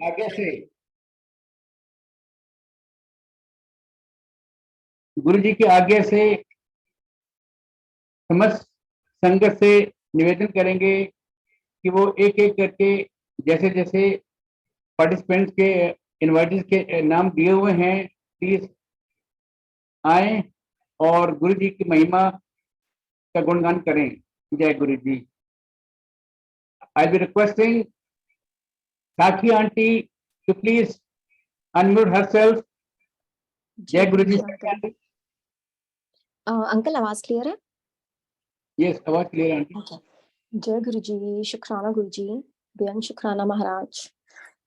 आगे से गुरु जी के आगे से समस्त संगत से निवेदन करेंगे कि वो एक एक करके जैसे जैसे पार्टिसिपेंट्स के इनवाइटीज के नाम दिए हुए हैं प्लीज आए और गुरु जी की महिमा का गुणगान करें। जय गुरु जी। I be requesting Sakhi aunty to please unmute herself. जय गुरु जी। अंकल आवाज क्लियर है? यस, आवाज क्लियर है आंटी। Okay. जय गुरु जी, शुक्राना गुरु जी, बेअंत शुक्राना महाराज।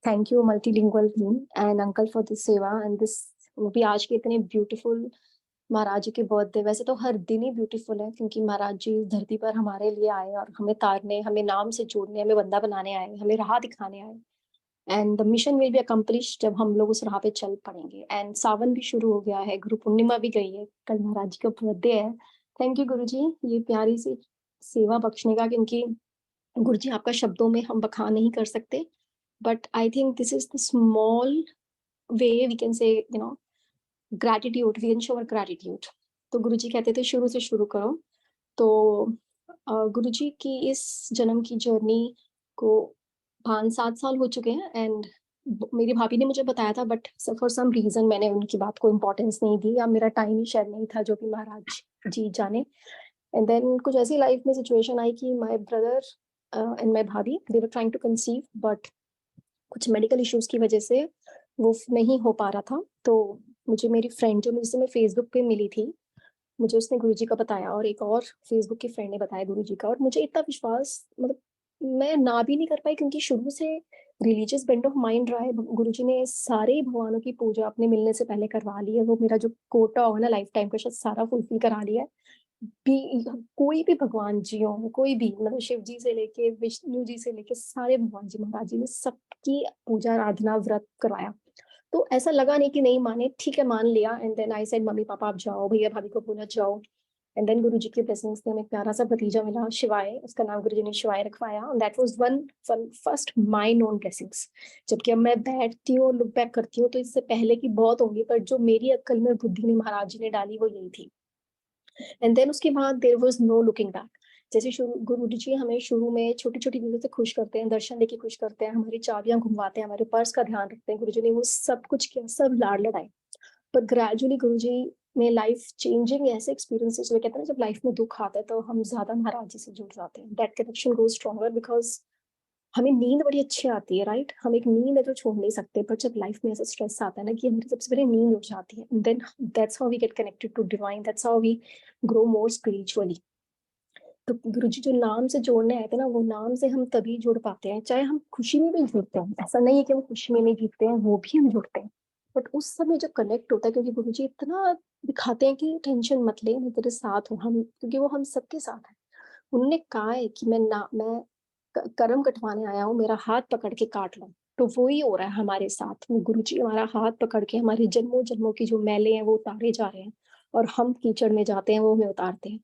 Thank you multilingual team and uncle for this सेवा एंड दिस, वो भी आज के इतने ब्यूटीफुल महाराज जी के बर्थडे। वैसे तो हर दिन ही ब्यूटीफुल है क्योंकि महाराज जी इस धरती पर हमारे लिए आए और हमें तारने, हमें नाम से जोड़ने, हमें बंदा बनाने आए, हमें राह दिखाने आए। And the mission will be accomplish जब हम लोग उस राह पे चल पड़ेंगे। एंड सावन भी शुरू हो गया है, गुरु पूर्णिमा भी गई है, कल महाराज जी का बर्थडे है। थैंक यू गुरु जी ये प्यारी सी सेवा बख्शने का, क्योंकि गुरु जी आपका शब्दों में हम बखान नहीं कर सकते, but I think this is the small way we can say gratitude, we can show our gratitude. तो गुरु जी कहते थे शुरू से शुरू करो। तो गुरु जी की इस जन्म की जर्नी को 5-7 साल हो चुके हैं। एंड मेरी भाभी ने मुझे बताया था, बट फॉर सम रीजन मैंने उनकी बात को इम्पोर्टेंस नहीं दी, या मेरा टाइम ही शायद नहीं था, जो भी महाराज जी जाने। एंड देन कुछ ऐसी लाइफ में सिचुएशन आई कि माय ब्रदर एंड माय भाभी they were trying to conceive, but कुछ मेडिकल इश्यूज की वजह से वो नहीं हो पा रहा था। तो मुझे मेरी फ्रेंड जो मुझसे मैं फेसबुक पे मिली थी, मुझे उसने गुरुजी का बताया, और एक और फेसबुक की फ्रेंड ने बताया गुरुजी का। और मुझे इतना विश्वास, मतलब मैं ना भी नहीं कर पाई, क्योंकि शुरू से रिलीजियस बेंड ऑफ माइंड रहा है। गुरुजी ने सारे भगवानों की पूजा अपने मिलने से पहले करवा ली है। वो मेरा जो कोटा होगा ना लाइफ टाइम का, शायद सारा फुलफिल करा लिया है। भी कोई भी भगवान जी हो, कोई भी, मतलब शिव जी से लेके विष्णु जी से लेके सारे भगवान जी महाराज जी ने सबकी पूजा आराधना व्रत करवाया। तो ऐसा लगा नहीं कि नहीं माने, ठीक है मान लिया। And then I said mummy papa आप जाओ, भैया भाभी को बोला जाओ। एंड देन गुरु जी के ब्लेसिंग्स से हमें एक प्यारा सा भतीजा मिला, शिवाय, उसका नाम गुरु जी ने शिवाय रखवाया। That was one first my known blessings. जबकि अब मैं बैठती हूँ, लुक बैक करती हूँ, तो इससे पहले की बहुत होंगी, पर जो मेरी अक्ल में बुद्धि ने महाराज जी ने डाली वो यही थी। एंड देन उसके बाद there was no looking back. जैसे शुरू गुरु जी हमें शुरू में छोटी छोटी चीजों से खुश करते हैं, दर्शन लेके खुश करते हैं, हमारी चाबियां घुमवाते हैं, हमारे पर्स का ध्यान रखते हैं। गुरु जी ने वो सब कुछ किया, सब लाड़ लड़ाए। पर ग्रेजुअली गुरु जी ने लाइफ चेंजिंग ऐसे एक्सपीरियंसेस हुए। कहते हैं ना, जब लाइफ में दुख आता है तो हम ज्यादा महाराज जी से जुड़ जाते हैं। That connection goes stronger, because हमें नींद बड़ी अच्छी आती है, राइट? हम एक नींद है जो छोड़ नहीं सकते, पर जब लाइफ में ऐसा स्ट्रेस आता है ना कि हमारी सबसे पहले नींद उड़ जाती है, then that's how we get connected to divine, that's how we grow more spiritually. तो गुरु जी जो नाम से जोड़ने आए थे ना, वो नाम से हम तभी जुड़ पाते हैं, चाहे हम खुशी में भी जुड़ते हैं। ऐसा नहीं है कि हम खुशी में नहीं जुड़ते हैं, वो भी हम जुड़ते हैं, बट उस समय जब कनेक्ट होता है, क्योंकि गुरु जी इतना दिखाते हैं कि टेंशन मत ले, मैं तेरे साथ हूँ। हम, क्योंकि वो हम सबके साथ है। उन्होंने कहा है कि मैं कर्म कटवाने आया हूँ, मेरा हाथ पकड़ के काट लो। तो वो ही हो रहा है हमारे साथ। गुरु जी हमारा हाथ पकड़ के हमारे जन्मों जन्मों की जो मैले हैं वो उतारे जा रहे हैं, और हम कीचड़ में जाते हैं, वो हमें उतारते हैं।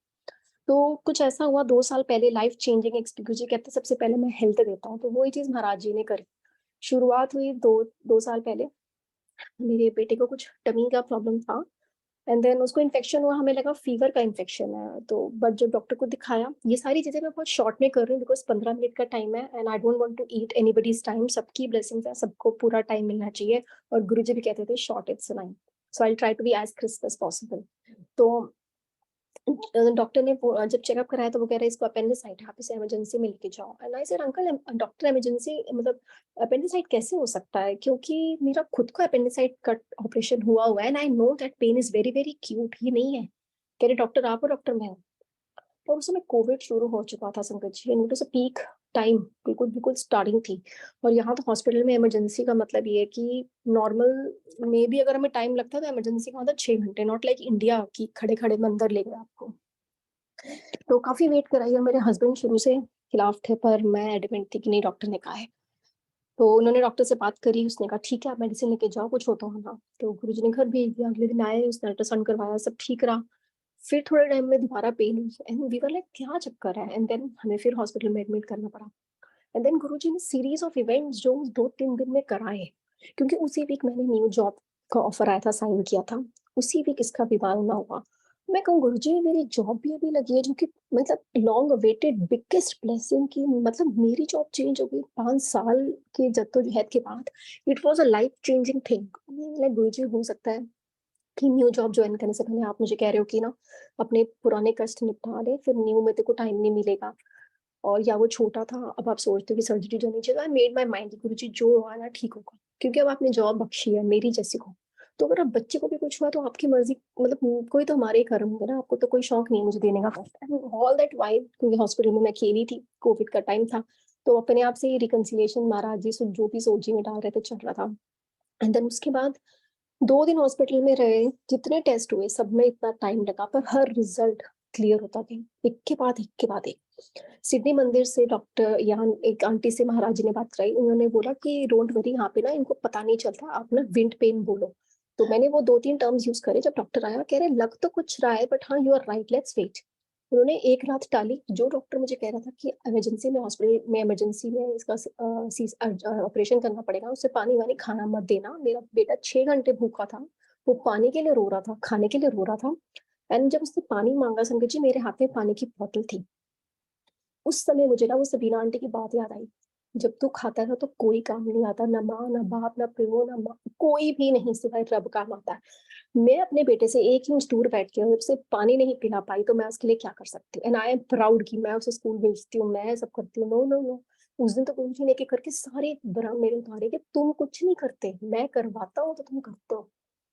तो कुछ ऐसा हुआ 2 साल पहले, लाइफ चेंजिंग एक्सपीरियंस। जी कहते सबसे पहले मैं हेल्थ देता हूँ, तो वही चीज महाराज जी ने करी। शुरुआत हुई दो साल पहले। मेरे बेटे को कुछ टमी का प्रॉब्लम था, एंड देन उसको इन्फेक्शन हुआ, हमें लगा फीवर का इन्फेक्शन है। तो बट जब डॉक्टर को दिखाया, ये सारी चीजें मैं बहुत शॉर्ट में कर रही हूँ बिकॉज 15 मिनट का टाइम है, and I don't want to eat anybody's time. सबकी ब्लेसिंग्स है, सबको पूरा टाइम मिलना चाहिए, और गुरु जी भी कहते थे short it's line, so I try to be as crisp as possible. तो डॉक्टर ने जब चेकअप कराया तो वो कह रहे इसको अपेंडिसाइट है, आप इसे इमरजेंसी में लेके जाओ। And I said uncle, doctor emergency मतलब अपेंडिसाइट कैसे हो सकता है, क्योंकि मेरा खुद को अपेंडिसाइट कट ऑपरेशन हुआ है, and I know that pain is very very cute. ये नहीं है। कह रहे डॉक्टर आप हो, डॉक्टर मैं हूँ। और उस समय कोविड शुरू हो चुका था संकट जी, and it was a peak time, बिल्कुल बिल्कुल स्टार्टिंग थी। और यहाँ तो हॉस्पिटल में इमरजेंसी का मतलब ये है कि नॉर्मल में भी अगर हमें टाइम लगता है तो इमरजेंसी का मतलब 6 घंटे, नॉट लाइक इंडिया की खड़े खड़े में अंदर ले गए आपको। तो काफी वेट कराई, और मेरे हस्बैंड शुरू से खिलाफ थे, पर मैं एडमेंट थी कि नहीं, डॉक्टर ने कहा है। तो उन्होंने डॉक्टर से बात करी, उसने कहा ठीक है आप मेडिसिन लेके जाओ, कुछ होता होना। तो गुरुजी ने घर भेज दिया। अगले दिन आए, उसने अल्ट्रासाउंड करवाया, सब ठीक रहा। फिर थोड़े टाइम में दोबारा pain, and we were like क्या चक्कर है, एंड देन हमें फिर हॉस्पिटल में एडमिट करना पड़ा। एंड देन गुरुजी ने सीरीज ऑफ इवेंट्स जो 2-3 दिन में कराए, क्योंकि उसी वीक मैंने न्यू जॉब का ऑफर आया था, साइन किया था, उसी वीक इसका विवाह होना हुआ। मैं कहूँ गुरुजी मेरी जॉब भी अभी लगी है, जो कि मतलब लॉन्ग अवेटेड बिगेस्ट ब्लेसिंग की, मतलब मेरी जॉब चेंज हो गई 5 साल की जद्दोजहद के बाद। It was a life changing thing. Like गुरुजी हो सकता है कि न्यू जॉब ज्वाइन करने से पहले आप मुझे कह रहे हो कि ना अपने पुराने कष्ट निपटा ले, फिर न्यू में तेरे को टाइम नहीं मिलेगा, और या वो छोटा था अब आप सोचते हो कि सर्जरी जो नहीं चाहिए। आई मेड माई माइंड गुरुजी जो हुआ ना ठीक होगा, क्योंकि अब आपने जॉब बख्शी है मेरी जैसी को। तो अगर अब बच्चे को भी कुछ हुआ तो आपकी मर्जी, मतलब कोई तो हमारे ही कर्म होंगे ना, आपको तो कोई शौक नहीं है मुझे देने का। ऑल दैट वाइल, क्योंकि हॉस्पिटल में मैं अकेली थी, कोविड का टाइम था, तो अपने आप से ही रिकन्सिलिएशन महाराज जी से जो भी सोची में डाल रहे थे चल रहा था। एंड देन उसके बाद 2 दिन हॉस्पिटल में रहे, जितने टेस्ट हुए सब में इतना टाइम लगा, पर हर रिजल्ट क्लियर होता गया, एक के बाद एक के बाद एक। सिडनी मंदिर से डॉक्टर यहाँ एक आंटी से महाराज जी ने बात कराई, उन्होंने बोला कि डोंट वरी, यहाँ पे ना इनको पता नहीं चलता, आप ना विंड पेन बोलो। तो मैंने वो 2-3 टर्म्स यूज करे। जब डॉक्टर आया कह रहे लग तो कुछ रहा है, बट हाँ you are right, let's wait. उन्होंने एक रात टाली। जो डॉक्टर मुझे कह रहा था कि इमरजेंसी में, हॉस्पिटल में इमरजेंसी में इसका ऑपरेशन करना पड़ेगा, उससे पानी वानी खाना मत देना, मेरा बेटा 6 घंटे भूखा था, वो पानी के लिए रो रहा था, खाने के लिए रो रहा था। एंड जब उसने पानी मांगा संगत जी, मेरे हाथ में पानी की बोतल थी। उस समय मुझे ना वो सबीना आंटी की बात याद आई, जब तू खाता था तो कोई काम नहीं आता, ना माँ ना बाप ना प्यो ना माँ, कोई भी नहीं सिवाय रब काम आता है। मैं अपने बेटे से 1 इंच दूर बैठ के जब से पानी नहीं पिला पाई, तो मैं उसके लिए क्या कर सकती हूँ। एंड आई एम प्राउड कि मैं उसे स्कूल भेजती हूँ, मैं सब करती हूँ। नो नो नो, उस दिन तो कुछ एक एक करके सारे बराम मेरे उतारे कि तुम कुछ नहीं करते, मैं करवाता हूँ तो तुम करते हो,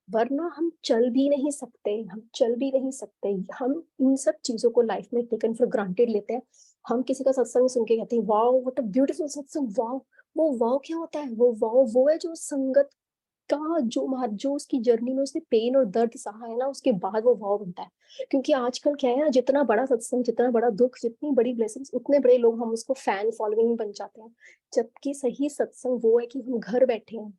वरना हम चल भी नहीं सकते, हम चल भी नहीं सकते। हम इन सब चीजों को लाइफ में टेकन फॉर ग्रांटेड लेते हैं। हम किसी का सत्संग सुन के कहते हैं वाओ व्हाट अ ब्यूटीफुल सत्संग, वाओ। वो वाओ क्या होता है? वो वाओ वो है जो संगत का, जो उसकी जर्नी में उसने पेन और दर्द सहा है ना, उसके बाद वो वाव बनता है। क्योंकि आजकल क्या है ना, जितना बड़ा सत्संग, जितना बड़ा दुख, जितनी बड़ी ब्लेसिंग्स, उतने बड़े लोग हम उसको फैन फॉलोइंग में बन जाते हैं। जबकि सही सत्संग वो है कि हम घर बैठे हैं,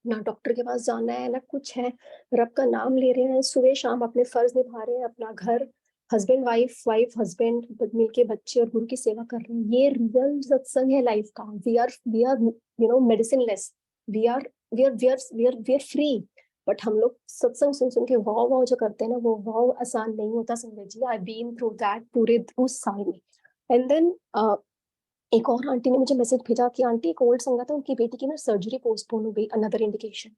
ना डॉक्टर के पास जाना है ना कुछ है, रब का नाम ले रहे हैं, सुबह शाम अपने फर्ज निभा रहे हैं, अपना घर, हस्बैंड वाइफ, वाइफ हस्बैंड मिलके बच्चे और गुरु की सेवा कर रहे हैं। ये रियल सत्संग है लाइफ का। We are medicine less, we are we are free. But हम लोग सत्संग सुन सुन के वाव वाव जो करते हैं ना, वो वाव आसान नहीं होता Sanjay ji. I been through that पूरे उस साल में। एंड देन एक और आंटी ने मुझे मैसेज भेजा कि आंटी एक ओल्ड संगत है, उनकी बेटी की ना सर्जरी पोस्टपोन हो गई, अनदर इंडिकेशन।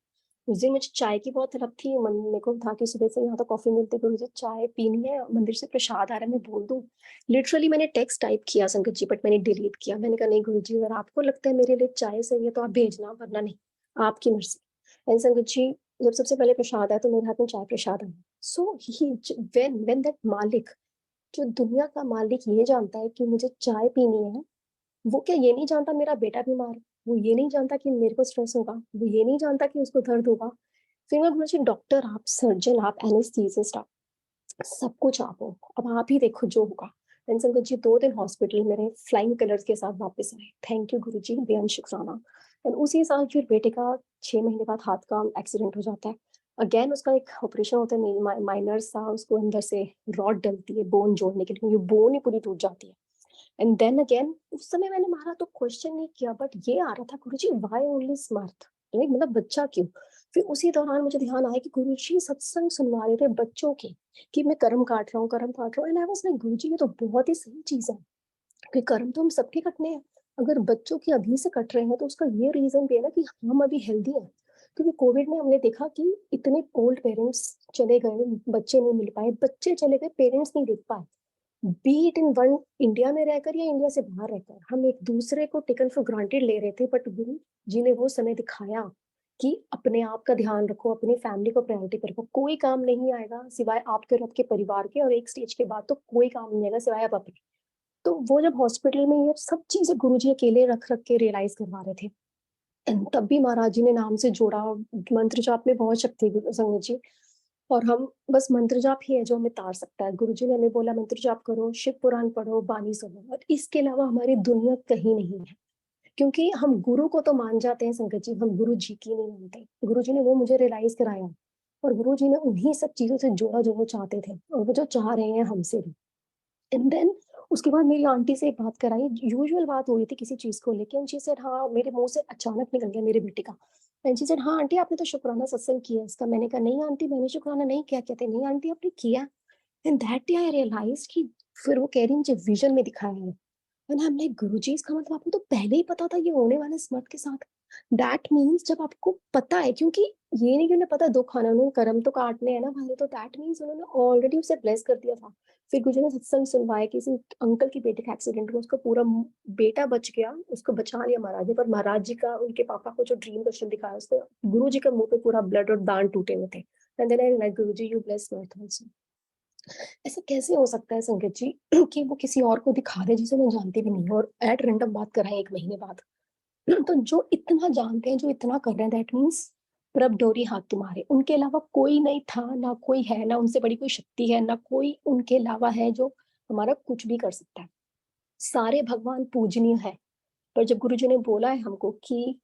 उस दिन मुझे चाय की बहुत तलब थी, मेरे को था कि सुबह से यहाँ तो कॉफी मिलती है, मुझे चाय पीनी है, मंदिर से प्रसाद आ रहा है, मैं बोल दूं। लिटरली मैंने टेक्स्ट टाइप किया संगत जी, बट मैंने डिलीट किया। मैंने कहा नहीं गुरु जी, अगर आपको लगता है मेरे लिए चाय सही है तो आप भेजना, वरना नहीं, आपकी मर्जी। एंड संगत जी, जब सबसे पहले प्रसाद आया तो मेरे हाथ में चाय प्रसाद आया। सो ही व्हेन दैट मालिक, जो दुनिया का मालिक ये जानता है कि मुझे चाय पीनी है, वो क्या ये नहीं जानता मेरा बेटा बीमार है? वो ये नहीं जानता कि मेरे को स्ट्रेस होगा? वो ये नहीं जानता कि उसको दर्द होगा? फिर मैं मुझे डॉक्टर, आप सर्जन, आप एनेस्थीसिस्ट, आप सब कुछ आप हो, अब आप ही देखो जो होगा। संगत जी 2 दिन हॉस्पिटल में रहे, फ्लाइंग कलर्स के साथ वापस आए। थैंक यू गुरु जी, बेअंत शुक्राना। एंड उसी साल फिर बेटे का 6 महीने बाद हाथ का एक्सीडेंट हो जाता है। अगेन उसका एक ऑपरेशन होता है, माइनर सा, उसको अंदर से रॉड डलती है बोन जोड़ने के लिए, बोन ही पूरी टूट जाती है। एंड देन अगेन उस समय मैंने मारा तो क्वेश्चन नहीं किया, बट ये आ रहा था गुरुजी व्हाई ओनली स्मार्ट, मतलब बच्चा क्यों? फिर उसी दौरान मुझे ध्यान आया कि गुरुजी सत्संग सुनवा रहे थे बच्चों के, कि मैं कर्म काट रहा हूँ, कर्म काट रहा हूँ। एंड आई वाज लाइक गुरुजी ये तो बहुत ही सही चीज है, कि कर्म तो हम सबके कटने हैं। अगर बच्चों की अभी से कट रहे हैं तो उसका ये रीजन भी है ना कि हम अभी हेल्दी हैं। क्योंकि कोविड में हमने देखा कि इतने ओल्ड पेरेंट्स चले गए, बच्चे नहीं मिल पाए, बच्चे चले गए, पेरेंट्स नहीं देख पाए। बीट इन वन, इंडिया में रहकर या इंडिया से बाहर रहकर, हम एक दूसरे को टेकन फॉर ग्रांटेड ले रहे थे। बट गुरु जी ने वो समय दिखाया कि अपने आप का ध्यान रखो, अपनी फैमिली को प्रायोरिटी पर रखो। कोई काम नहीं आएगा सिवाय आपके और आपके परिवार के, और एक स्टेज के बाद तो कोई काम नहीं आएगा सिवाय आप अपने। तो वो जब हॉस्पिटल में ये सब चीजें गुरु जी अकेले रख रख के रियलाइज करवा रहे थे, तब भी महाराज जी ने नाम से जोड़ा। मंत्र जाप में बहुत शक्ति है संगत जी, और हम बस मंत्र जाप ही है जो हमें तार सकता है। गुरुजी ने हमें बोला मंत्र जाप करो, शिव पुराण पढ़ो, बानी सुनो, और इसके अलावा हमारी दुनिया कहीं नहीं है। क्योंकि हम गुरु को तो मान जाते हैं संगत जी, हम गुरु जी की नहीं मानते। गुरु जी ने वो मुझे रियलाइज कराया, और गुरु जी ने उन्हीं सब चीजों से जोड़ा जो वो चाहते थे, और वो जो चाह रहे हैं हमसे भी। एंड देन उसके बाद मेरी आंटी से एक बात कराई, यूजुअल बात हो रही थी किसी चीज को लेके, एंड शी सेड हाँ, मेरे मुंह से अचानक निकल गया मेरे बेटे का, एंड शी सेड हाँ आंटी आपने तो शुक्राना सत्संग किया इसका। मैंने कहा नहीं आंटी मैंने शुक्राना नहीं किया। कहते नहीं आंटी आपने किया। And that day I realise कि फिर वो कह रही मुझे विजन में दिखाया है। एंड आई एम लाइक गुरुजी इसका मतलब आपको तो पहले ही पता था ये होने वाला है स्मर्ट के साथ। दैट मीन्स जब आपको पता है, क्योंकि ये नहीं कि उन्हें पता दो खाना उन्होंने कर्म तो काटने हैं ना भाई, तो दैट मीन्स उन्होंने ऑलरेडी उसे ब्लेस कर दिया था। फिर गुरुजी ने सत्संग सुनवाया, किसी अंकल की बेटे का एक्सीडेंट हुआ, उसका पूरा बेटा बच गया, उसको बचा लिया महाराज ने, पर महाराज जी का उनके पापा को जो ड्रीम दर्शन दिखाया उसने, गुरु जी के मुंह पे पूरा ब्लड और दांत टूटे हुए थे। And then I like Guruji you bless smart also. ऐसा कैसे हो सकता है संगत जी कि वो किसी और को दिखा दे जिसे मैं जानती भी नहीं हूँ, और एट रैंडम बात कराएं 1 महीने बाद। तो जो इतना जानते हैं, जो इतना कर रहे हैं, दैट मीन्स प्रभ डोरी हाथ तुम्हारे, उनके अलावा कोई नहीं था, ना कोई है, ना उनसे बड़ी कोई शक्ति है, ना कोई उनके अलावा है जो हमारा कुछ भी कर सकता है। सारे भगवान पूजनीय है। पर जब गुरु जी ने बोला है हमको कि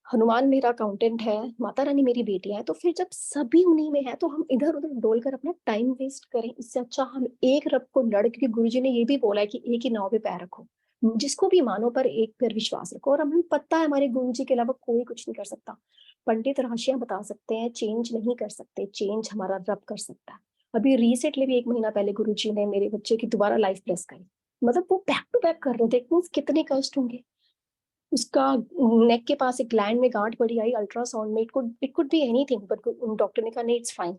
हनुमान मेरा अकाउंटेंट है, माता रानी मेरी बेटी है, तो फिर जब सभी उन्हीं में है तो हम इधर उधर डोल कर अपना टाइम वेस्ट करें? इससे अच्छा हम एक रब को लड़, क्योंकि गुरुजी ने ये भी बोला है कि एक ही नाव पे पैर रखो, जिसको भी मानो पर एक पर विश्वास रखो। और हमें पता है हमारे गुरुजी के अलावा कोई कुछ नहीं कर सकता। पंडित राशियां बता सकते हैं, चेंज नहीं कर सकते, चेंज हमारा रब कर सकता है। अभी रिसेंटली भी 1 महीना पहले गुरुजी ने मेरे बच्चे की दोबारा लाइफ ब्लेस करी। मतलब वो बैक टू बैक कर रहे थे, मीन्स कितने कष्ट होंगे। उसका नेक के पास एक ग्लैंड में गांठ पड़ी आई, अल्ट्रासाउंड में it could be anything, but doctor ने कहा नहीं इट्स फाइन,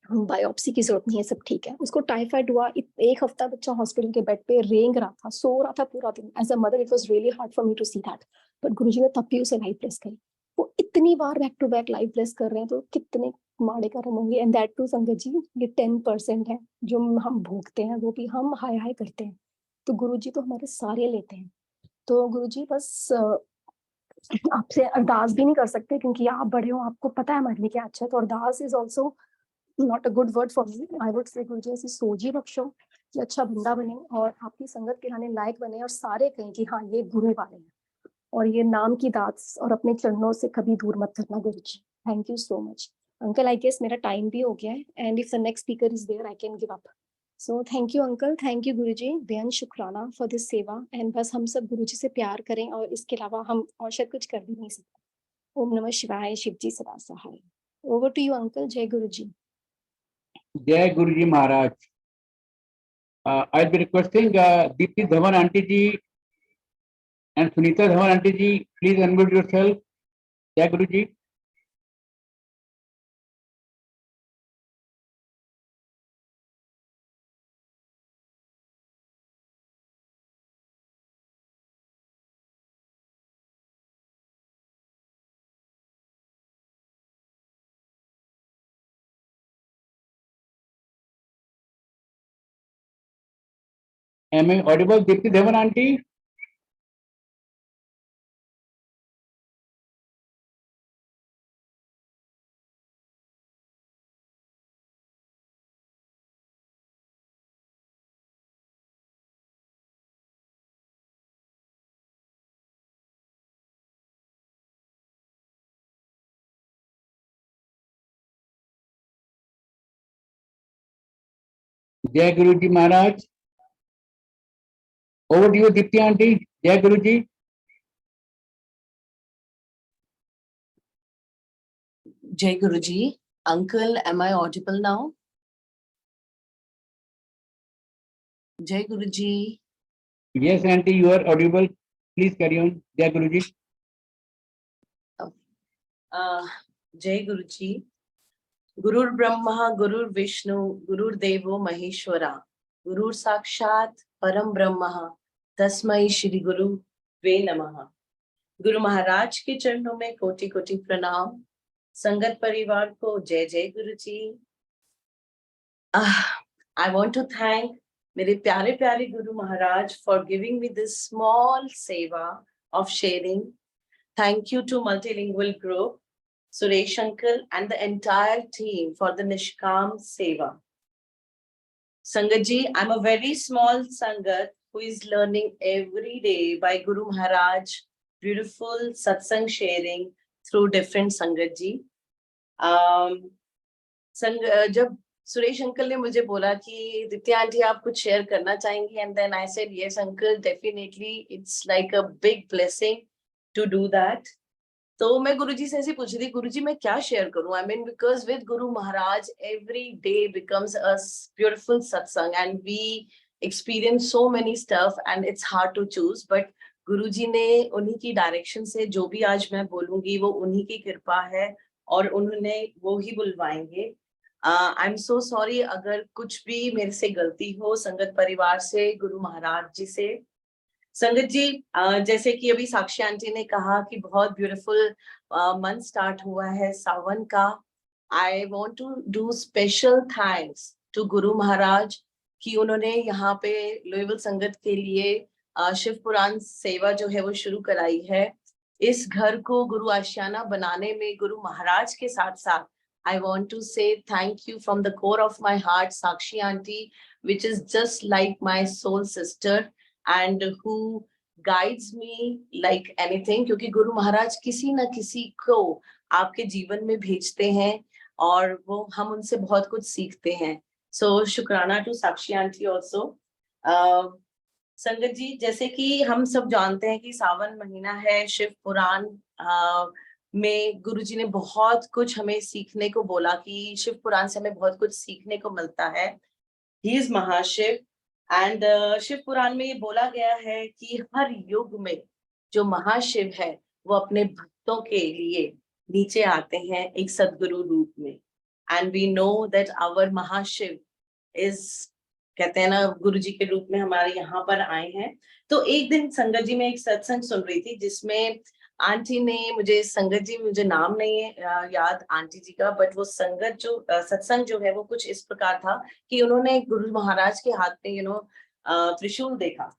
बायोप्सी की जरूरत नहीं है, सब ठीक है। उसको टाइफाइड हुआ, 1 हफ्ता बच्चा हॉस्पिटल के बेड पे रेंग रहा था, सो रहा था पूरा दिन। As a mother it was really hard for me to see that, but गुरुजी ने तब भी उसे लाइफ ब्लेस करी। वो इतनी बार back to back life bless कर रहे हैं, तो कितने माड़े कर्म होंगे। एंड दैट टू संगत जी, ये 10% है जो हम भोगते हैं, वो भी हम हाय हाय करते हैं। तो गुरुजी तो हमारे सारे लेते हैं। तो गुरुजी बस आपसे अरदास भी नहीं कर सकते, क्योंकि आप बड़े हो, आपको पता है हमारे लिए क्या अच्छा है। तो अरदास is also not a good word for me. I would say गुरुजी ऐसी सोच ही बख्शो कि अच्छा बंदा बने और आपकी संगत के आने लायक बने, और सारे कहें कि हाँ ये गुरु वाले हैं। और ये नाम की दात और अपने चरणों से कभी दूर मत करना गुरुजी। Thank you so much uncle. I guess मेरा टाइम भी हो गया है, and if the next speaker is there I can give up. So thank you uncle, thank you गुरुजी, बेहद शुक्राना फॉर दिस सेवा। एंड बस हम सब गुरुजी से प्यार करें, और इसके अलावा हम और शायद कुछ कर भी नहीं सकते। ओम नमः शिवाय, शिव जी सदा सहाय। Over to you uncle. जय गुरु जी। जय गुरु जी महाराज। I be requesting Deepti Dhawan aunty ji and Sunita Dhawan aunty ji, please unmute yourself. जय गुरु जी। Am I audible, Deepti Dhawan aunty? जय गुरु जी महाराज। Over to you, Deepti aunty. जय गुरु जी। Jai Guruji. Uncle, am I audible now? Jai Guruji. Yes aunty, you are audible. Please carry on. जय गुरु जी। Jai Guruji. Gurur Brahma, Gurur Vishnu, Gurur Devo Maheshwara, Gurur Sakshat Param Brahma, Tasmai Shri Guru Ve Namaha। Guru Maharaj के चरणों में कोटि कोटि प्रणाम। संगत परिवार को जय जय गुरु जी। I want to thank मेरे प्यारे प्यारे Guru Maharaj for giving me this small seva of sharing. Thank you to Multilingual Group, Suresh Uncle and the entire team for the Nishkam Seva. Sangat ji, I'm a very small Sangat who is learning every day by Guru Maharaj, beautiful satsang sharing through different Sangat ji. जब Suresh uncle ने मुझे बोला कि दित्या aunty आप कुछ share करना चाहेंगी, and then I said yes uncle, definitely it's like a big blessing to do that. तो मैं गुरुजी से ऐसे पूछ रही थी, गुरुजी मैं क्या शेयर करूं? आई मीन बिकॉज विद गुरु महाराज every day becomes a beautiful सत्संग and we experience so many stuff and it's hard to choose, but गुरुजी ने उन्हीं की डायरेक्शन से जो भी आज मैं बोलूंगी वो उन्हीं की कृपा है और उन्होंने वो ही बुलवाएंगे। आई एम सो सॉरी अगर कुछ भी मेरे से गलती हो, संगत परिवार से, गुरु महाराज जी से। संगत जी, जैसे कि अभी साक्षी आंटी ने कहा कि बहुत ब्यूटीफुल मंथ स्टार्ट हुआ है सावन का। I want to do special thanks to Guru Maharaj कि उन्होंने यहाँ पे लोएबल संगत के लिए शिव पुराण सेवा जो है वो शुरू कराई है। इस घर को गुरु आशियाना बनाने में गुरु महाराज के साथ साथ I want to say thank you from the core of my heart, Sakshi auntie, which is just like my soul sister and who guides me like anything, क्योंकि गुरु महाराज किसी ना किसी को आपके जीवन में भेजते हैं और वो हम उनसे बहुत कुछ सीखते हैं। So शुक्राना to साक्षी आंटी also। संगत जी, जैसे कि हम सब जानते हैं कि सावन महीना है, शिव पुराण में गुरुजी ने बहुत कुछ हमें सीखने को बोला कि शिव पुराण से हमें बहुत कुछ सीखने को मिलता है। He is Mahashiv and Shiv Puran में ये बोला गया है कि हर युग में जो महाशिव है वो अपने भक्तों के लिए नीचे आते हैं एक सदगुरु रूप में। And we know that our Mahashiv is, कहते हैं ना, गुरुजी के रूप में हमारे यहाँ पर आए हैं। तो एक दिन संगत जी में एक सत्संग सुन रही थी जिसमें आंटी ने, मुझे संगत जी मुझे नाम नहीं है याद आंटी जी का, बट वो संगत जो सत्संग जो है वो कुछ इस प्रकार था कि उन्होंने गुरु महाराज के हाथ में त्रिशूल देखा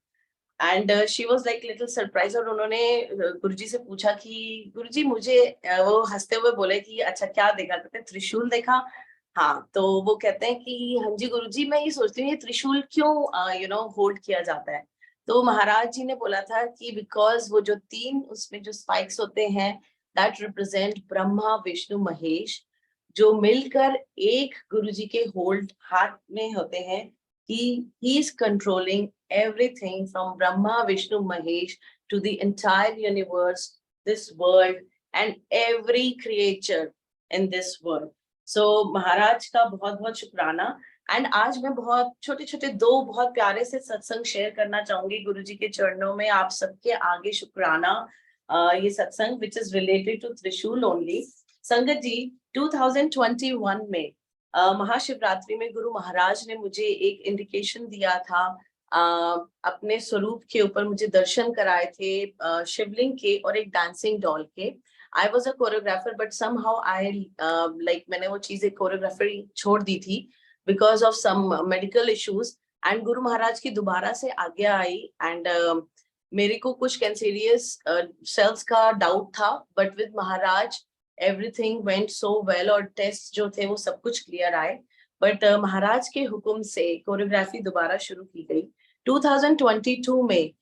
and she was like little surprise. और उन्होंने गुरुजी से पूछा कि गुरुजी मुझे, वो हंसते हुए बोले कि अच्छा क्या देखा? कहते त्रिशूल देखा। हाँ, तो वो कहते हैं कि हाँ जी गुरुजी, मैं ये सोचती हूँ ये त्रिशूल क्यों होल्ड किया जाता है? तो महाराज जी ने बोला था कि बिकॉज वो जो 3 उसमें जो स्पाइक्स होते हैं दैट रिप्रेजेंट ब्रह्मा विष्णु महेश, जो मिलकर एक गुरुजी के होल्ड हाथ में होते हैं। he is controlling everything from Brahma Vishnu Mahesh to the entire universe, this world and every creature in this world. So महाराज का बहुत बहुत शुक्राना। एंड आज मैं बहुत छोटे छोटे 2 बहुत प्यारे से सत्संग शेयर करना चाहूंगी गुरुजी के चरणों में आप सबके आगे शुक्राना। ये सत्संग विच इज रिलेटेड टू त्रिशूल ओनली। संगत जी, 2021 में महाशिवरात्रि में गुरु महाराज ने मुझे एक इंडिकेशन दिया था, अपने स्वरूप के ऊपर मुझे दर्शन कराए थे शिवलिंग के और एक डांसिंग डॉल के। I was a choreographer but somehow I मैंने वो चीजें कोरियोग्राफी छोड़ दी थी because of some medical issues. And Guru Maharaj की दोबारा से आज्ञा आई एंड मेरे को कुछ कैंसरियस सेल्स का डाउट था, but with Maharaj everything went so well और टेस्ट जो थे वो सब कुछ क्लियर आए। बट महाराज के हुक्म से कोरियोग्राफी दोबारा शुरू की गई। 2022 में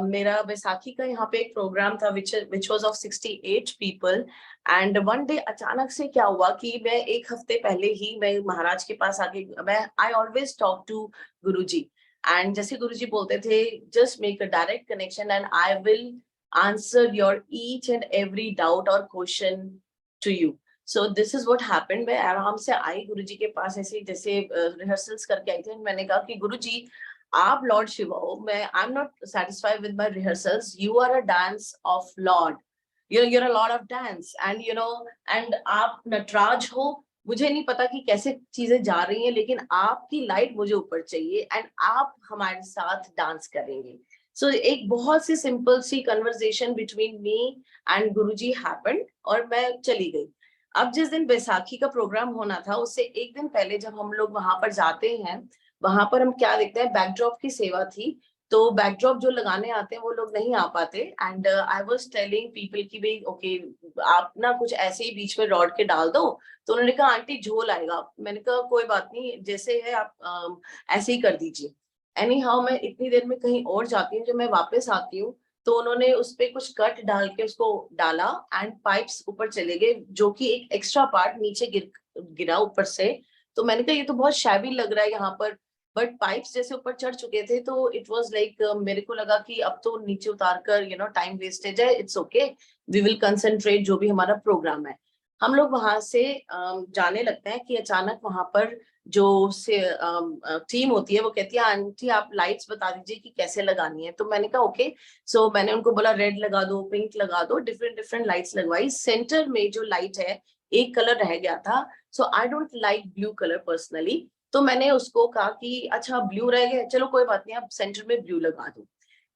मेरा बैसाखी का यहाँ पे एक प्रोग्राम था which was of 68 people and one day अचानक से क्या हुआ कि मैं एक हफ्ते पहले ही मैं महाराज के पास आके, मैं I always talk to Guruji and जैसे गुरुजी बोलते थे just make a direct connection and I will answer your each and every doubt or question to you. So this is what happened. मैं आराम से आई गुरुजी के पास, ऐसे जैसे रिहर्सल्स करके आई थी। मैंने कहा कि गुरुजी आप लॉर्ड शिव हो, मैं I am not satisfied with my rehearsals, you are a dance of lord, you're a lord of dance and and आप नटराज हो। मुझे नहीं पता कि कैसे चीजें जा रही हैं, लेकिन आपकी लाइट मुझे ऊपर चाहिए एंड आप हमारे साथ डांस करेंगे। सो एक बहुत सी सिंपल सी कन्वर्सेशन बिटवीन मी एंड गुरुजी हैपेंड और मैं चली गई। अब जिस दिन बैसाखी का प्रोग्राम होना था उससे एक दिन पहले जब हम लोग वहां पर जाते हैं, वहां पर हम क्या देखते हैं, बैकड्रॉप की सेवा थी। तो बैकड्रॉप जो लगाने आते हैं वो लोग नहीं आ पाते and I was telling people कि भाई ओके आप ना कुछ ऐसे ही बीच में रॉड के डाल दो। तो उन्होंने कहा आंटी झोल आएगा। मैंने कहा कोई बात नहीं, जैसे है आप ऐसे ही कर दीजिए। एनी हाउ मैं इतनी देर में कहीं और जाती हूँ, जब मैं वापस आती हूँ तो उन्होंने उस पे कुछ कट डाल के उसको डाला एंड पाइप्स ऊपर चले गए, जो कि एक एक्स्ट्रा पार्ट नीचे गिरा ऊपर से, तो मैंने कहा ये तो बहुत शैबी लग रहा है यहाँ पर, बट पाइप्स जैसे ऊपर चढ़ चुके थे तो इट वाज लाइक मेरे को लगा कि अब तो नीचे उतार कर टाइम वेस्टेज है, it's okay, we will concentrate जो भी हमारा प्रोग्राम है। हम लोग वहां से जाने लगते हैं कि अचानक वहां पर जो से टीम होती है वो कहती है आंटी आप लाइट्स बता दीजिए कि कैसे लगानी है। तो मैंने कहा ओके, सो मैंने उनको बोला रेड लगा दो, पिंक लगा दो, डिफरेंट डिफरेंट लाइट्स लगवाई। सेंटर में जो लाइट है एक कलर रह गया था, so I don't like blue colour personally, तो मैंने उसको कहा कि अच्छा ब्लू रह गया, चलो कोई बात नहीं, आप सेंटर में ब्लू लगा दो।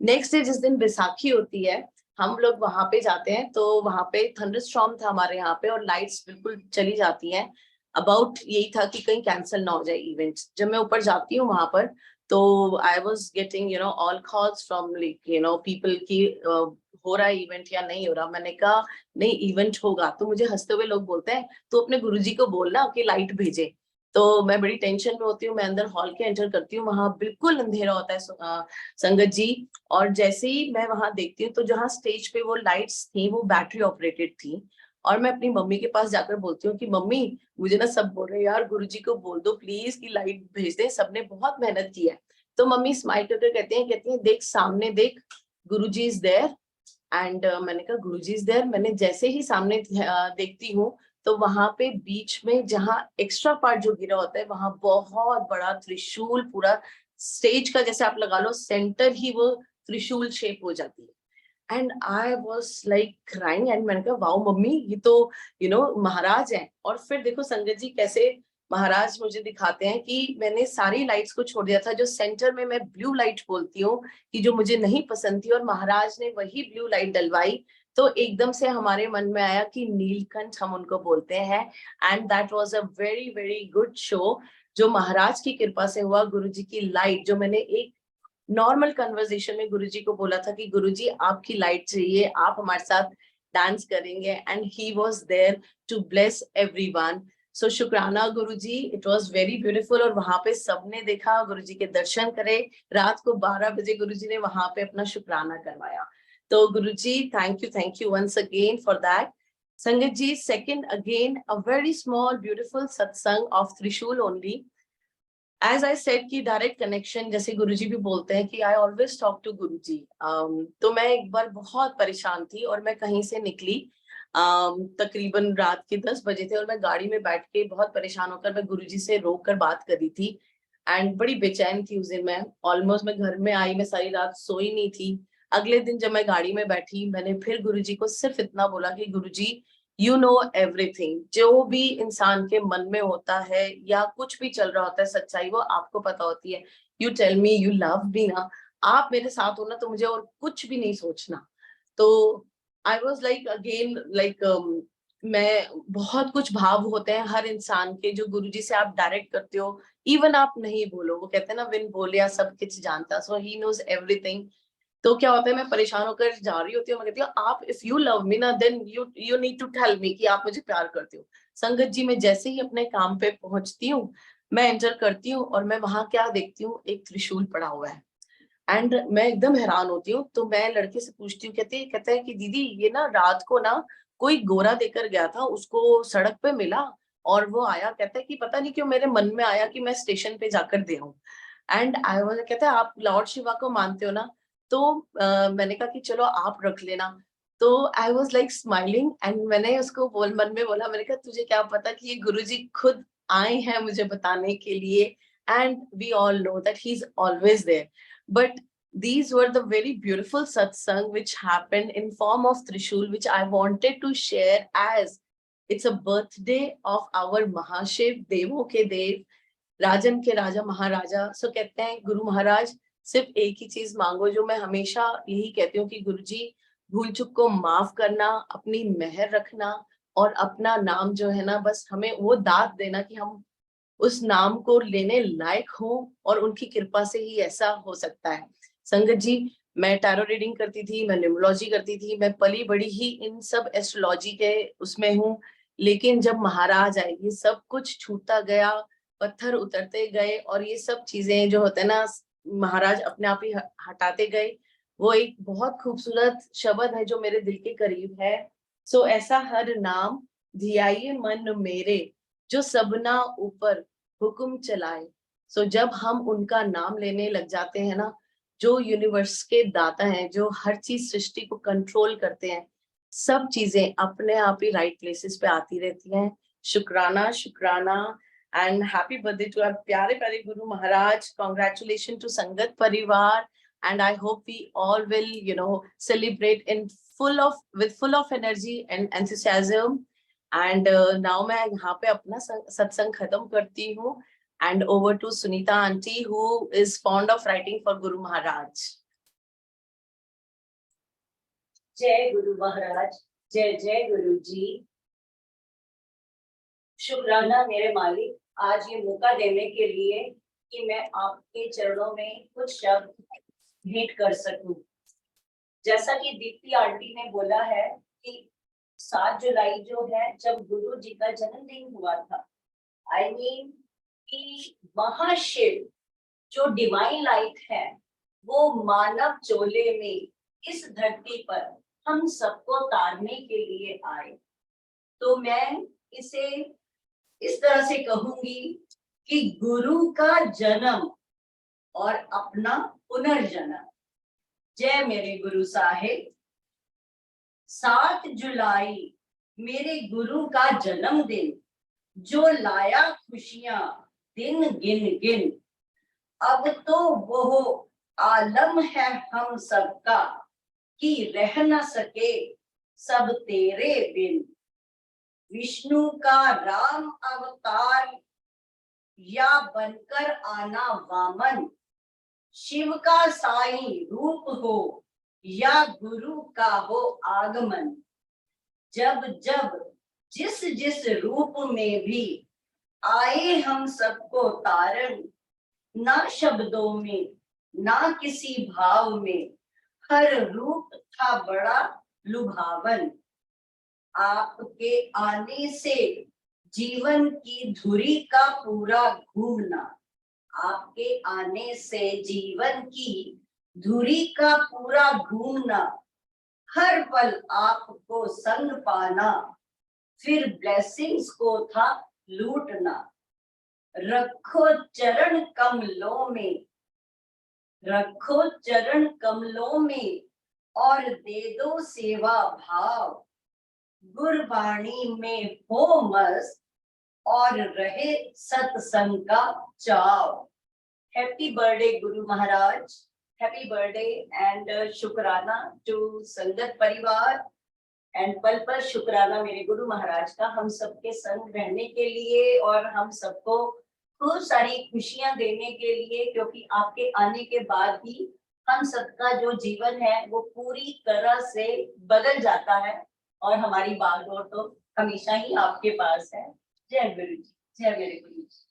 नेक्स्ट डे जिस दिन बैसाखी होती है हम लोग वहां पे जाते हैं, तो वहां पे थंडरस्टॉर्म था हमारे यहाँ पे और लाइट्स बिल्कुल चली जाती हैं। अबाउट यही था कि कहीं कैंसिल ना हो जाए इवेंट। जब मैं ऊपर जाती हूँ वहां पर तो I was getting all calls from people की हो रहा है इवेंट या नहीं हो रहा। मैंने कहा नहीं इवेंट होगा। तो मुझे हंसते हुए लोग बोलते हैं तो अपने गुरुजी को बोलना कि लाइट भेजे। तो मैं बड़ी टेंशन में होती हूँ, मैं अंदर हॉल के एंटर करती हूँ, वहां बिल्कुल अंधेरा होता है संगत जी। और जैसे ही मैं वहां देखती हूँ तो जहाँ स्टेज पे वो लाइट्स थी वो बैटरी ऑपरेटेड थी। और मैं अपनी मम्मी के पास जाकर बोलती हूँ कि मम्मी मुझे ना सब बोल रहे हैं यार गुरुजी को बोल दो प्लीज कि लाइट भेज दे, सबने बहुत मेहनत की है। तो मम्मी स्माइल करके कहती हैं देख सामने देख, गुरुजी इज देयर। एंड मैंने कहा गुरुजी इज देयर। मैंने जैसे ही सामने देखती हूँ तो वहां पे बीच में जहाँ एक्स्ट्रा पार्ट जो गिरा होता है वहां बहुत बड़ा त्रिशूल, पूरा स्टेज का जैसे आप लगा लो सेंटर ही वो त्रिशूल शेप हो जाती है। And I was like crying and मैंने कहा वाओ मम्मी ये तो महाराज हैं। और फिर देखो संगत जी कैसे महाराज मुझे दिखाते हैं कि मैंने सारी लाइट्स को छोड़ दिया था, जो सेंटर में मैं ब्लू लाइट बोलती हूँ कि जो मुझे नहीं पसंद थी, और महाराज ने वही ब्लू लाइट डलवाई। तो एकदम से हमारे मन में आया कि नीलकंठ हम उनको बोलते हैं। And that was a very very good show जो महाराज की कृपा से हुआ। गुरुजी की लाइट जो मैंने एक नॉर्मल कन्वर्सेशन में गुरुजी को बोला था कि गुरुजी आपकी लाइट चाहिए, आप हमारे साथ डांस करेंगे, and he was there to bless everyone. So शुक्राना गुरुजी, इट वाज वेरी ब्यूटीफुल। और वहां पे सबने देखा, गुरुजी के दर्शन करे। रात को 12 बजे गुरुजी ने वहां पे अपना शुक्राना करवाया। तो गुरुजी thank you once again for that. संगत जी, second again a very small beautiful सत्संग ऑफ त्रिशूल ओनली। एज आई सेड कि डायरेक्ट कनेक्शन, जैसे गुरुजी भी बोलते हैं कि आई ऑलवेज टॉक टू गुरुजी। तो मैं एक बार बहुत परेशान थी और मैं कहीं से निकली, तकरीबन रात के 10 बजे थे, और मैं गाड़ी में बैठ के बहुत परेशान होकर मैं गुरुजी से रोक कर बात कर रही थी। एंड बड़ी बेचैन थी उस दिन मैं, ऑलमोस्ट मैं घर में आई, मैं सारी रात सोई नहीं थी। अगले दिन जब मैं गाड़ी में बैठी मैंने फिर गुरुजी को सिर्फ इतना बोला कि गुरुजी यू नो एवरीथिंग, जो भी इंसान के मन में होता है या कुछ भी चल रहा होता है सच्चाई वो आपको पता होती है। You tell me you love me ना, आप मेरे साथ हो ना तो मुझे और कुछ भी नहीं सोचना। तो I was like again like मैं बहुत कुछ भाव होते हैं हर इंसान के जो गुरुजी से आप डायरेक्ट करते हो, इवन आप नहीं बोलो, वो कहते हैं ना विन बोलिया सब कुछ जानता, सो ही नोज एवरीथिंग। तो क्या होता है मैं परेशान होकर जा रही होती हूँ, मैं कहती हूँ आप इफ यू लव मी ना then you need to tell me कि आप मुझे प्यार करते हो। संगत जी मैं जैसे ही अपने काम पे पहुंचती हूँ, मैं एंटर करती हूँ और मैं वहां क्या देखती हूँ, एक त्रिशूल पड़ा हुआ है। एंड मैं एकदम हैरान होती हूँ। तो मैं लड़के से पूछती हूँ, कहता है कि दीदी ये ना रात को ना कोई गोरा देकर गया था, उसको सड़क पे मिला और वो आया, कहता है कि पता नहीं क्यों मेरे मन में आया कि मैं स्टेशन पे जाकर दे आऊं। एंड आई वाज, कहता है आप लॉर्ड शिवा को मानते हो ना? तो मैंने कहा कि चलो आप रख लेना। तो I was like smiling and मैंने उसको मन में बोला, मैंने कहा तुझे क्या पता कि ये गुरुजी खुद आए हैं मुझे बताने के लिए। And we all know that he is always there. But these were the very beautiful satsang which happened in form of Trishul, which I wanted to share as it's a birthday of our Mahashiv, Devo ke Dev, राजन के राजा महाराजा। सो कहते हैं गुरु महाराज सिर्फ एक ही चीज मांगो, जो मैं हमेशा यही कहती हूँ कि गुरुजी भूल चूक को माफ करना, अपनी मेहर रखना और अपना नाम जो है ना बस हमें वो दात देना कि हम उस नाम को लेने लायक हो, और उनकी कृपा से ही ऐसा हो सकता है। संगत जी मैं टैरो रीडिंग करती थी, मैं न्यूमरोलॉजी करती थी, मैं पली बड़ी ही इन सब एस्ट्रोलॉजी के उसमें हूँ। लेकिन जब महाराज आए ये सब कुछ छूटता गया, पत्थर उतरते गए और ये सब चीजें जो होते हैं ना महाराज अपने आप ही हटाते गए। वो एक बहुत खूबसूरत शब्द है जो मेरे दिल के करीब है। सो ऐसा हर नाम धियाये मन मेरे, जो सबना ऊपर हुक्म चलाए। सो जब हम उनका नाम लेने लग जाते हैं ना, जो यूनिवर्स के दाता हैं, जो हर चीज सृष्टि को कंट्रोल करते हैं, सब चीजें अपने आप ही राइट प्लेसेस पे आती रहती हैं। शुक्राना, शुक्राना। And happy birthday to our प्यारे प्यारे गुरु महाराज। कॉन्ग्रेचुलेशन टू संगत परिवार। And I hope we all will, celebrate in full of energy and enthusiasm. And now मैं यहाँ पे अपना सत्संग खत्म करती हूँ. And over to Sunita aunty, who is fond of writing for Guru Maharaj. जय गुरु महाराज, जय जय गुरु जी। शुक्राना मेरे मालिक, आज ये मौका देने के लिए कि मैं आपके चरणों में कुछ शब्द भेंट कर सकूं। जैसा कि दीप्ति आंटी ने बोला है कि 7 जुलाई जो है जब गुरु जी का जन्मदिन हुआ था, आई मीन कि महाशिव जो डिवाइन लाइट है वो मानव चोले में इस धरती पर हम सबको तारने के लिए आए। तो मैं इसे इस तरह से कहूंगी कि गुरु का जन्म और अपना पुनर्जन्म। जय मेरे गुरु साहिब। 7 जुलाई मेरे गुरु का जन्मदिन, जो लाया खुशियां दिन गिन गिन। अब तो वो आलम है हम सबका कि रह न सके सब तेरे बिन। विष्णु का राम अवतार या बनकर आना वामन, शिव का साईं रूप हो या गुरु का हो आगमन। जब जब जिस जिस रूप में भी आए हम सबको तारण, ना शब्दों में ना किसी भाव में, हर रूप था बड़ा लुभावन। आपके आने से जीवन की धुरी का पूरा घूमना, आपके आने से जीवन की धुरी का पूरा घूमना, हर पल आपको संग पाना, फिर ब्लेसिंग्स को था लूटना। रखो चरण कमलों में, रखो चरण कमलों में और दे दो सेवा भाव। गुरबाणी में हो मस्त और रहे सत्संग का चाव। Happy birthday Guru Maharaj, happy birthday and शुक्राना टू संगत परिवार। एंड पल पल शुक्राना मेरे गुरु महाराज का हम सबके संग रहने के लिए और हम सबको खूब सारी खुशियां देने के लिए, क्योंकि आपके आने के बाद ही हम सबका जो जीवन है वो पूरी तरह से बदल जाता है और हमारी बागडोर तो हमेशा ही आपके पास है। जय गुरु जी, जय मेरे गुरु जी।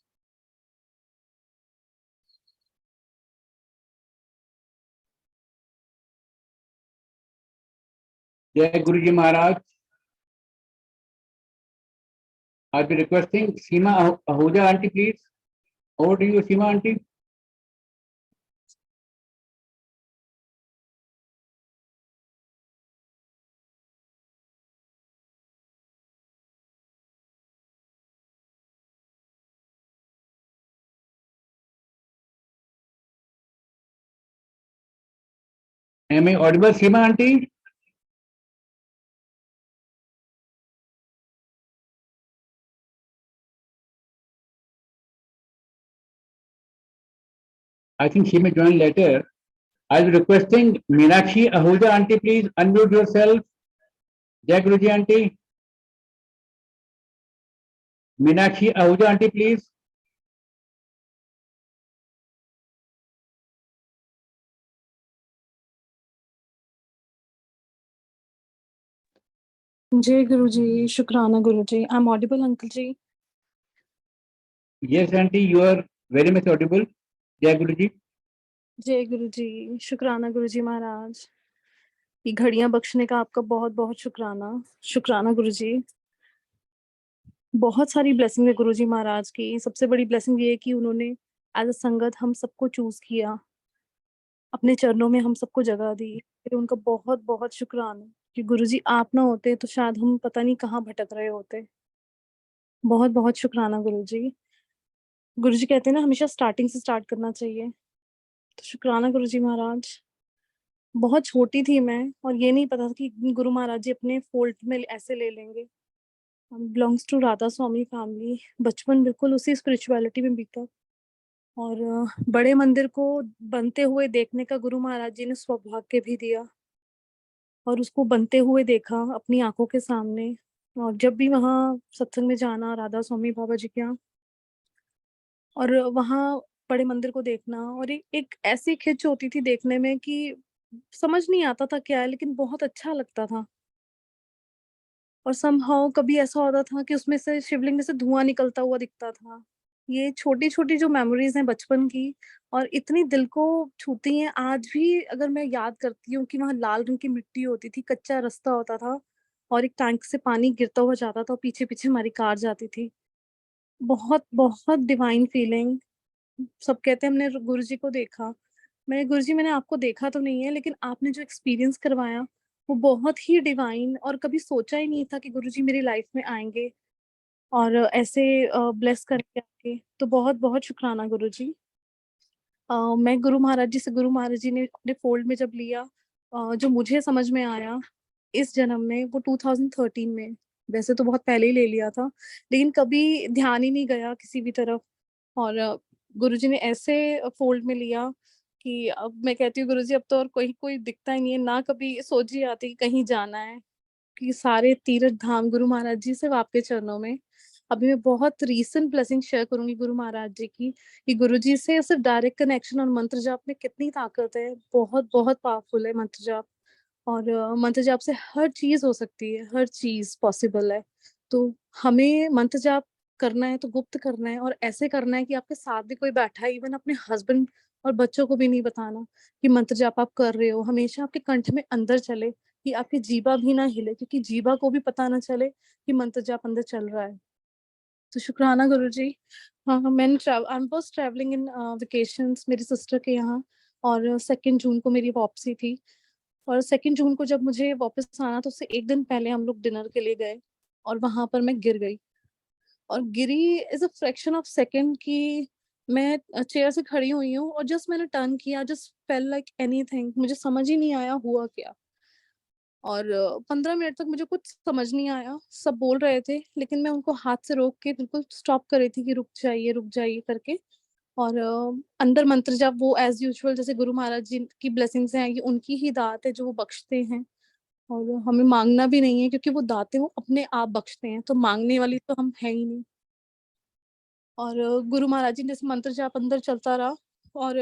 जय गुरु जी महाराज। I'll be requesting Seema Ahuja aunty, please. Over to you, Seema aunty. Am I audible, Seema aunty? I think she may join later. I'll be requesting Meenakshi Ahuja aunty, please unmute yourself. Jai Guruji aunty. Meenakshi Ahuja aunty, please. जय गुरु जी, शुक्राना गुरु जी। I am audible uncle जी? Yes aunty, you are very much audible. Jai Guruji. जय गुरु जी, शुक्राना गुरु जी महाराज। ये घड़ियां बख्शने का आपका बहुत बहुत शुक्राना। शुक्राना गुरु जी। बहुत सारी ब्लेसिंग है गुरु जी महाराज की। सबसे बड़ी ब्लेसिंग ये है कि उन्होंने एज अ संगत हम सबको चूज किया, अपने चरणों में हम सबको जगह दी। फिर उनका बहुत बहुत शुक्राना कि गुरु जी आप ना होते तो शायद हम पता नहीं कहाँ भटक रहे होते। बहुत बहुत शुक्राना गुरु जी। गुरु जी कहते हैं ना हमेशा स्टार्टिंग से स्टार्ट करना चाहिए। तो शुक्राना गुरु जी महाराज। बहुत छोटी थी मैं और ये नहीं पता था कि गुरु महाराज जी अपने फोल्ड में ऐसे ले लेंगे। Belongs to Radha Swami family. बचपन बिल्कुल उसी स्पिरिचुअलिटी में बीता और बड़े मंदिर को बनते हुए देखने का गुरु महाराज जी ने सौभाग्य भी दिया और उसको बनते हुए देखा अपनी आंखों के सामने। और जब भी वहाँ सत्संग में जाना राधा स्वामी बाबा जी के यहाँ और वहाँ बड़े मंदिर को देखना और एक ऐसी खिंच होती थी देखने में कि समझ नहीं आता था क्या है, लेकिन बहुत अच्छा लगता था। और समहाउ कभी ऐसा होता था कि उसमें से शिवलिंग में से धुआं निकलता हुआ दिखता था। ये छोटी छोटी जो मेमोरीज हैं बचपन की और इतनी दिल को छूती हैं आज भी। अगर मैं याद करती हूँ कि वहाँ लाल रंग की मिट्टी होती थी, कच्चा रास्ता होता था और एक टैंक से पानी गिरता हुआ जाता था और पीछे पीछे हमारी कार जाती थी। बहुत बहुत डिवाइन फीलिंग। सब कहते हैं हमने गुरुजी को देखा। मैं गुरुजी मैंने आपको देखा तो नहीं है, लेकिन आपने जो एक्सपीरियंस करवाया वो बहुत ही डिवाइन और कभी सोचा ही नहीं था कि गुरुजी मेरी लाइफ में आएंगे और ऐसे ब्लेस करके आके। तो बहुत बहुत शुक्राना गुरुजी। मैं गुरु महाराज जी से गुरु महाराज जी ने अपने फोल्ड में जब लिया जो मुझे समझ में आया इस जन्म में वो 2013 में। वैसे तो बहुत पहले ही ले लिया था लेकिन कभी ध्यान ही नहीं गया किसी भी तरफ। और गुरुजी ने ऐसे फोल्ड में लिया कि अब मैं कहती हूँ गुरुजी अब तो और कोई कोई दिखता ही नहीं है ना। कभी सोच ही आती कि कहीं जाना है कि सारे तीर्थ धाम गुरु महाराज जी सिर्फ आपके चरणों में। अभी मैं बहुत रीसेंट ब्लेसिंग शेयर करूंगी गुरु महाराज जी की कि गुरु जी से सिर्फ डायरेक्ट कनेक्शन और मंत्र जाप में कितनी ताकत है। बहुत बहुत पावरफुल है मंत्र जाप। और मंत्र जाप से हर चीज हो सकती है, हर चीज पॉसिबल है। तो हमें मंत्र जाप करना है तो गुप्त करना है और ऐसे करना है कि आपके साथ भी कोई बैठा है, इवन अपने हस्बैंड और बच्चों को भी नहीं बताना कि मंत्र जाप आप कर रहे हो। हमेशा आपके कंठ में अंदर चले कि आपकी जीभा भी ना हिले, क्योंकि जीभा को भी पता ना चले कि मंत्र जाप अंदर चल रहा है। तो शुक्राना गुरु जी। हाँ हाँ, मैंने I was travelling in vacations मेरी सिस्टर के यहाँ और 2 जून को मेरी वापसी थी। और 2 जून को जब मुझे वापस आना तो उससे एक दिन पहले हम लोग डिनर के लिए गए और वहां पर मैं गिर गई। और गिरी is a fraction of second की मैं चेयर से खड़ी हुई हूँ और जस्ट मैंने टर्न किया, जस्ट फेल लाइक एनीथिंग। मुझे समझ ही नहीं आया हुआ क्या। और 15 मिनट तक मुझे कुछ समझ नहीं आया। सब बोल रहे थे लेकिन मैं उनको हाथ से रोक के बिल्कुल स्टॉप कर रही थी कि रुक जाइए करके। और अंदर मंत्र जब वो एज यूजुअल जैसे गुरु महाराज जी की ब्लेसिंग्स हैं, ये उनकी ही दात है जो वो बख्शते हैं और हमें मांगना भी नहीं है क्योंकि वो दाते वो अपने आप बख्शते हैं। तो मांगने वाली तो हम है ही नहीं। और गुरु महाराज जी ने जैसे मंत्र जाप अंदर चलता रहा और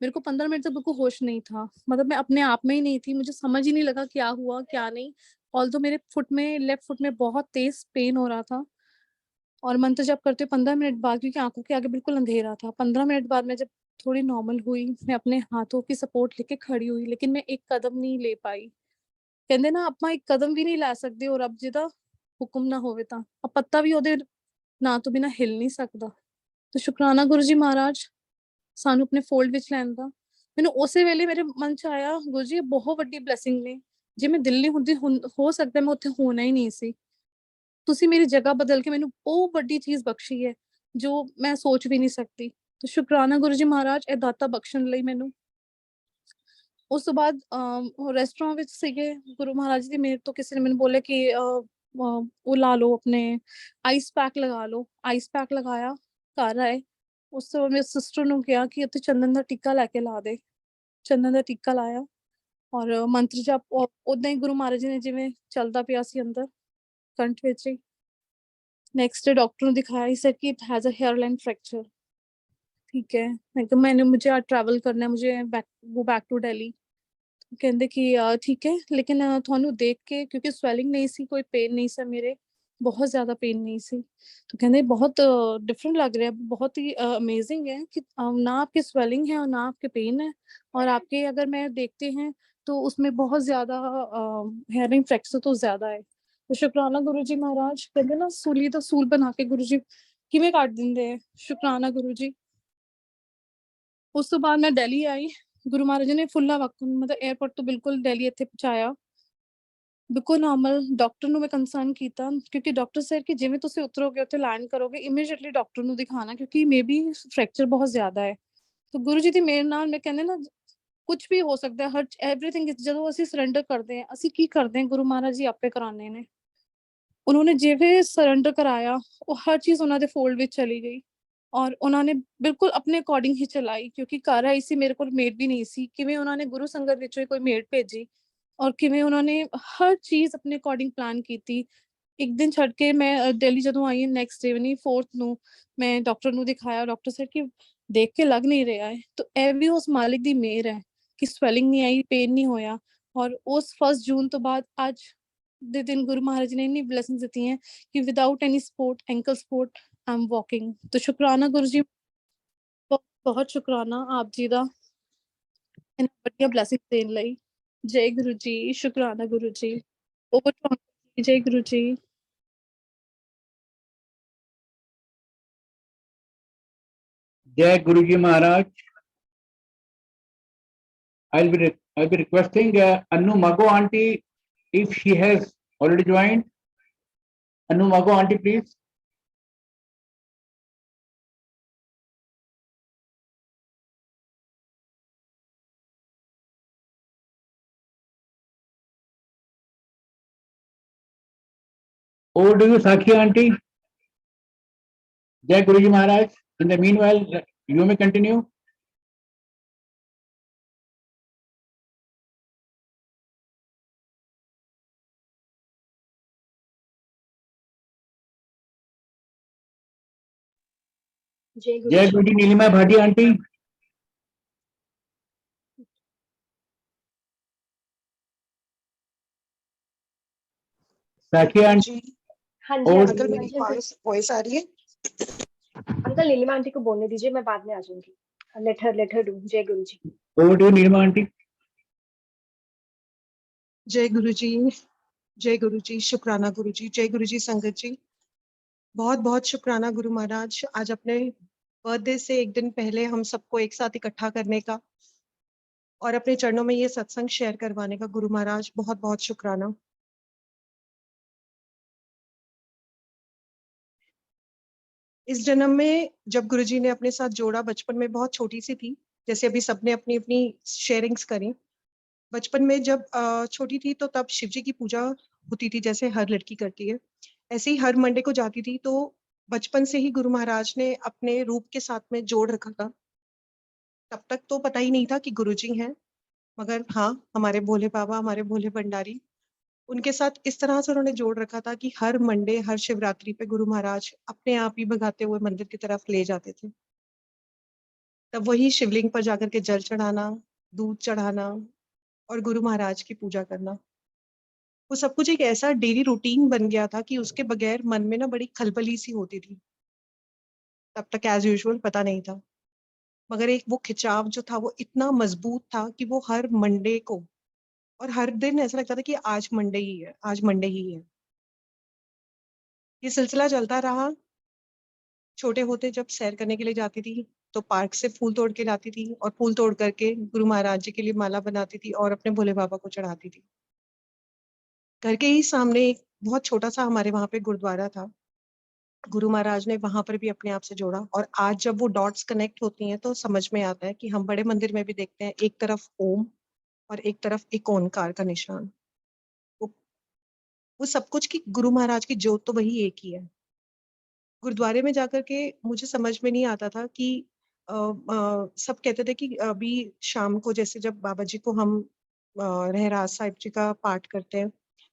मेरे को 15 मिनट तक बिल्कुल होश नहीं था। मतलब मैं अपने आप में ही नहीं थी, मुझे समझ ही नहीं लगा क्या हुआ क्या नहीं। ऑल्दो मेरे फुट में लेफ्ट फुट में बहुत तेज पेन हो रहा था। और मंत्र जप करते 15 मिनट बाद, क्योंकि आंखों के आगे बिल्कुल अंधेरा था, 15 मिनट बाद मैं जब थोड़ी नॉर्मल हुई मैं अपने हाथों की सपोर्ट लेके खड़ी हुई, लेकिन मैं एक कदम नहीं ले पाई। कहते ना अपना एक कदम भी नहीं ला सकते और अब जिदा हुक्म ना होवे ता अब पत्ता भी ओदे ना तो बिना हिल नहीं सकता। तो शुक्राना गुरु जी महाराज सानू अपने फोल्ड विच लैन दा। मैंने उसे वेले मेरे मन च आया गुरु जी बहुत ਵੱਡੀ ब्लेसिंग ने, जे मैं दिल्ली ਹੁੰਦੀ हो सकता है मैं ਉੱਥੇ ਹੋਣਾ ਹੀ ਨਹੀਂ ਸੀ। ਤੁਸੀਂ ਮੇਰੀ ਜਗ੍ਹਾ ਬਦਲ ਕੇ ਮੈਨੂੰ ਉਹ ਵੱਡੀ ਚੀਜ਼ ਬਖਸ਼ੀ ਹੈ ਜੋ ਮੈਂ ਸੋਚ ਵੀ ਨਹੀਂ ਸਕਦੀ। तो शुक्राना गुरु जी महाराज ਇਹ ਦਾਤਾ ਬਖਸ਼ਣ ਲਈ ਮੈਨੂੰ। ਉਸ ਤੋਂ ਬਾਅਦ ਰੈਸਟੋਰੈਂਟ ਵਿੱਚ ਸੀਗੇ ਗੁਰੂ ਮਹਾਰਾਜ ਜੀ ਮੇਰੇ ਤੋਂ ਕਿਸੇ ਨੇ ਮੈਨੂੰ ਬੋਲਿਆ ਕਿ ਉਹ ਲਾ ਲਓ ਆਪਣੇ ਆਈਸ ਪੈਕ ਲਗਾ ਲਓ। ਆਈਸ ਪੈਕ ਲਗਾਇਆ, ਘਰ ਆਏ। ਉਸ ਤੋਂ ਮੇਰੇ ਸਿਸਟਰ ਨੂੰ ਕਿਹਾ ਕਿ ਉੱਥੇ ਚੰਦਨ ਦਾ ਟਿੱਕਾ ਲੈ ਕੇ ਲਾ ਦੇ। ਚੰਦਨ ਦਾ ਟਿੱਕਾ ਲਾਇਆ ਔਰ ਮੰਤਰ ਜਪ ਉਦਾਂ ਹੀ ਗੁਰੂ ਮਹਾਰਾਜ ਜੀ ਨੇ ਜਿਵੇਂ ਚੱਲਦਾ ਪਿਆ ਸੀ ਅੰਦਰ ਕੰਠ ਵਿੱਚ ਹੀ। नेक्स्ट डे डॉक्टर ने दिखाया, ही सेड कि it has a hairline fracture. ठीक है, मैंने मुझे आज ट्रैवल करना है, मुझे गो बैक टू दिल्ली। कहते कि ठीक है लेकिन थानू देख के क्योंकि स्वेलिंग नहीं सी, कोई पेन नहीं सा मेरे, बहुत ज्यादा पेन नहीं सी। तो कहते बहुत डिफरेंट लग रहा है, बहुत ही अमेजिंग है कि ना आपके स्वेलिंग है और ना आपके पेन है। और आपके अगर मैं देखते हैं तो उसमें बहुत ज्यादा हेयरिंग फ्रैक्चर तो ज्यादा है। तो शुक्राना गुरु जी महाराज। कहते ना सूली तो सूल बना के गुरु जी किवें काट दिंदे है। शुक्राना गुरु जी। उस तो बाद मैं दिल्ली आई, गुरु महाराज ने फुल्ला वक्त मतलब एयरपोर्ट तो बिल्कुल दिल्ली इत्थे पहुंचाया। ਬਿਲਕੁਲ ਨਾਰਮਲ ਡਾਕਟਰ ਨੂੰ ਮੈਂ ਕੰਸਰਨ ਕੀਤਾ ਕਿਉਂਕਿ ਡਾਕਟਰ ਸਰ ਕਿ ਜਿਵੇਂ ਤੁਸੀਂ ਉਤਰੋਗੇ ਉੱਥੇ ਲੈਂਡ ਕਰੋਗੇ ਇਮੀਡੀਏਟਲੀ ਡਾਕਟਰ ਨੂੰ ਦਿਖਾਣਾ ਕਿਉਂਕਿ ਮੇਬੀ ਫ੍ਰੈਕਚਰ ਬਹੁਤ ਜ਼ਿਆਦਾ ਹੈ ਤਾਂ ਗੁਰੂ ਜੀ ਦੀ ਮੇਰ ਨਾਲ ਮੈਂ ਕਹਿੰਦੇ ਨਾ ਕੁਝ ਵੀ ਹੋ ਸਕਦਾ ਹੈ ਹਰ ਐਵਰੀਥਿੰਗ ਜਦੋਂ ਅਸੀਂ ਸਰੈਂਡਰ ਕਰਦੇ ਹਾਂ ਅਸੀਂ ਕੀ ਕਰਦੇ ਹਾਂ ਗੁਰੂ ਮਹਾਰਾਜ ਜੀ ਆਪੇ ਕਰਾਉਂਦੇ ਨੇ उन्होंने जिਵੇਂ ਸਰੈਂਡਰ ਕਰਾਇਆ ਉਹ ਹਰ ਚੀਜ਼ ਉਹਨਾਂ ਦੇ ਫੋਲਡ ਵਿੱਚ ਚਲੀ ਗਈ ਔਰ ਉਹਨਾਂ ਨੇ ਬਿਲਕੁਲ ਆਪਣੇ ਅਕੋਰਡਿੰਗ ਹੀ ਚਲਾਈ ਕਿਉਂਕਿ ਘਰ ਆਈ ਸੀ ਮੇਰੇ ਕੋਲ ਮੇਡ ਵੀ ਨਹੀਂ ਸੀ ਕਿਵੇਂ ਉਹਨਾਂ ਨੇ ਗੁਰੂ ਸੰਗਤ ਵਿੱਚੋਂ ਹੀ ਕੋਈ ਮੇਡ ਭੇਜੀ ਔਰ ਕਿਵੇਂ ਉਹਨਾਂ ਨੇ ਹਰ ਚੀਜ਼ ਆਪਣੇ ਅਕੋਰਡਿੰਗ ਪਲਾਨ ਕੀਤੀ ਇੱਕ ਦਿਨ ਛੱਡ ਕੇ ਮੈਂ ਦਿੱਲੀ ਜਦੋਂ ਆਈ ਨੈਕਸਟ ਡੇ ਨਹੀਂ 4th ਨੂੰ ਮੈਂ ਡਾਕਟਰ ਨੂੰ ਦਿਖਾਇਆ ਡਾਕਟਰ ਸਰ ਕਿ ਦੇਖ ਕੇ ਲੱਗ ਨਹੀਂ ਰਿਹਾ ਹੈ ਤਾਂ ਇਹ ਵੀ ਉਸ ਮਾਲਿਕ ਦੀ ਮਿਹਰ ਹੈ ਕਿ ਸਵੈਲਿੰਗ ਨਹੀਂ ਆਈ ਪੇਨ ਨਹੀਂ ਹੋਇਆ ਔਰ ਉਸ 1 ਜੂਨ ਤੋਂ ਬਾਅਦ ਅੱਜ ਦੇ दिन गुरु महाराज ने इतनी ब्लेसिंग्स दी हैं कि without any support ankle support I am walking तो शुक्राना गुरु जी बहुत शुक्राना आप जी दा इन्ना बढ़िया ब्लेसिंग देने लई जय गुरु जी शुक्राना गुरु जी ओवर टू अंकल जी जय गुरु जी जय गुरु जी महाराज। I'll be requesting Annu Mago auntie if she has already joined. Annu Mago auntie, please. Over to you, Sakhi auntie. Jai Guruji Maharaj. In the meanwhile, you may continue. जय गुरु Jai जी Guruji Nilima Bhati auntie. Sakhi auntie. जी हाँ जी और- uncle हाँ मेरी जी uncle voice आ रही है? Uncle Nilima aunty को बोलने दीजिए मैं बाद में आ जाऊंगी लेट हर डू जय गुरु जी Over to you, Nilima auntie. जय गुरु जी, जय गुरु जी, शुक्राना गुरु जी, जय गुरु जी संगत जी। बहुत बहुत शुक्राना गुरु महाराज, आज अपने बर्थडे से एक दिन पहले हम सबको एक साथ इकट्ठा करने का और अपने चरणों में ये सत्संग शेयर करवाने का गुरु महाराज बहुत बहुत शुक्राना। इस जन्म में जब गुरुजी ने अपने साथ जोड़ा बचपन में बहुत छोटी सी थी, जैसे अभी सबने अपनी अपनी शेयरिंग्स करी। बचपन में जब छोटी थी तो तब शिव जी की पूजा होती थी जैसे हर लड़की करती है, ऐसे ही हर मंडे को जाती थी। तो बचपन से ही गुरु महाराज ने अपने रूप के साथ में जोड़ रखा था। तब तक तो पता ही नहीं था कि गुरुजी हैं, मगर हाँ हमारे भोले बाबा, हमारे भोले भंडारी, उनके साथ इस तरह से उन्होंने जोड़ रखा था कि हर मंडे, हर शिवरात्रि पे गुरु महाराज अपने आप ही भगाते हुए मंदिर की तरफ ले जाते थे। तब वही शिवलिंग पर जाकर के जल चढ़ाना, दूध चढ़ाना और गुरु महाराज की पूजा करना, वो सब कुछ एक ऐसा डेली रूटीन बन गया था कि उसके बगैर मन में ना बड़ी खलबली सी होती थी। तब तक एज यूजुअल पता नहीं था, मगर एक वो खिंचाव जो था वो इतना मजबूत था कि वो हर मंडे को और हर दिन ऐसा लगता था कि आज मंडे ही है, आज मंडे ही है। ये सिलसिला चलता रहा। छोटे होते जब सैर करने के लिए जाती थी तो पार्क से फूल तोड़ के लाती थी और फूल तोड़ करके गुरु महाराज जी के लिए माला बनाती थी और अपने भोले बाबा को चढ़ाती थी। घर के ही सामने एक बहुत छोटा सा हमारे वहां पे गुरुद्वारा था, गुरु महाराज ने वहां पर भी अपने आप से जोड़ा। और आज जब वो डॉट्स कनेक्ट होती हैं तो समझ में आता है कि हम बड़े मंदिर में भी देखते हैं एक तरफ ओम और एक तरफ एक ओंकार का निशान। वो सब कुछ की गुरु महाराज की जोत तो वही एक ही है। गुरुद्वारे में जाकर के मुझे समझ में नहीं आता था कि सब कहते थे कि अभी शाम को जैसे जब बाबा जी को हम रहरास साहिब जी का पाठ करते हैं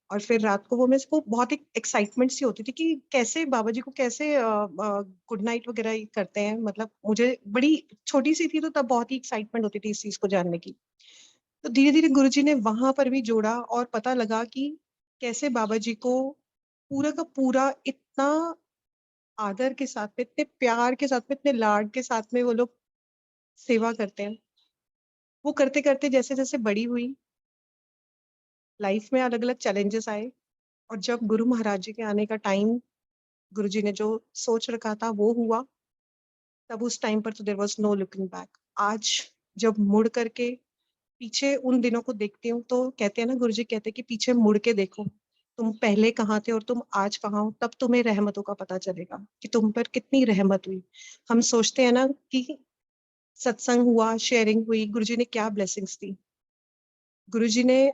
और फिर रात को वो में वो बहुत एक एक्साइटमेंट सी होती थी कि कैसे बाबा जी को कैसे गुड नाइट वगैरह करते हैं। मतलब मुझे बड़ी छोटी सी थी तो तब बहुत ही एक्साइटमेंट होती थी इस चीज को जानने की। तो धीरे धीरे गुरु जी ने वहां पर भी जोड़ा और पता लगा कि कैसे बाबा जी को पूरा का पूरा इतना आदर के साथ में, इतने प्यार के साथ में, इतने लाड के साथ में वो लोग सेवा करते हैं। वो करते करते जैसे जैसे बड़ी हुई, लाइफ में अलग अलग चैलेंजेस आए और जब गुरु महाराज जी के आने का टाइम, गुरु जी ने जो सोच रखा था वो हुआ, तब उस टाइम पर तो there was no looking back. आज जब मुड़ करके पीछे उन दिनों को देखती हूँ तो कहते हैं ना, गुरुजी कहते हैं कि पीछे मुड़ के देखो, तुम पहले कहाँ थे और तुम आज कहाँ हो, तब तुम्हें रहमतों का पता चलेगा कि तुम पर कितनी रहमत हुई। हम सोचते हैं ना कि सत्संग हुआ, शेयरिंग हुई, गुरुजी ने क्या ब्लेसिंग्स दी। गुरुजी ने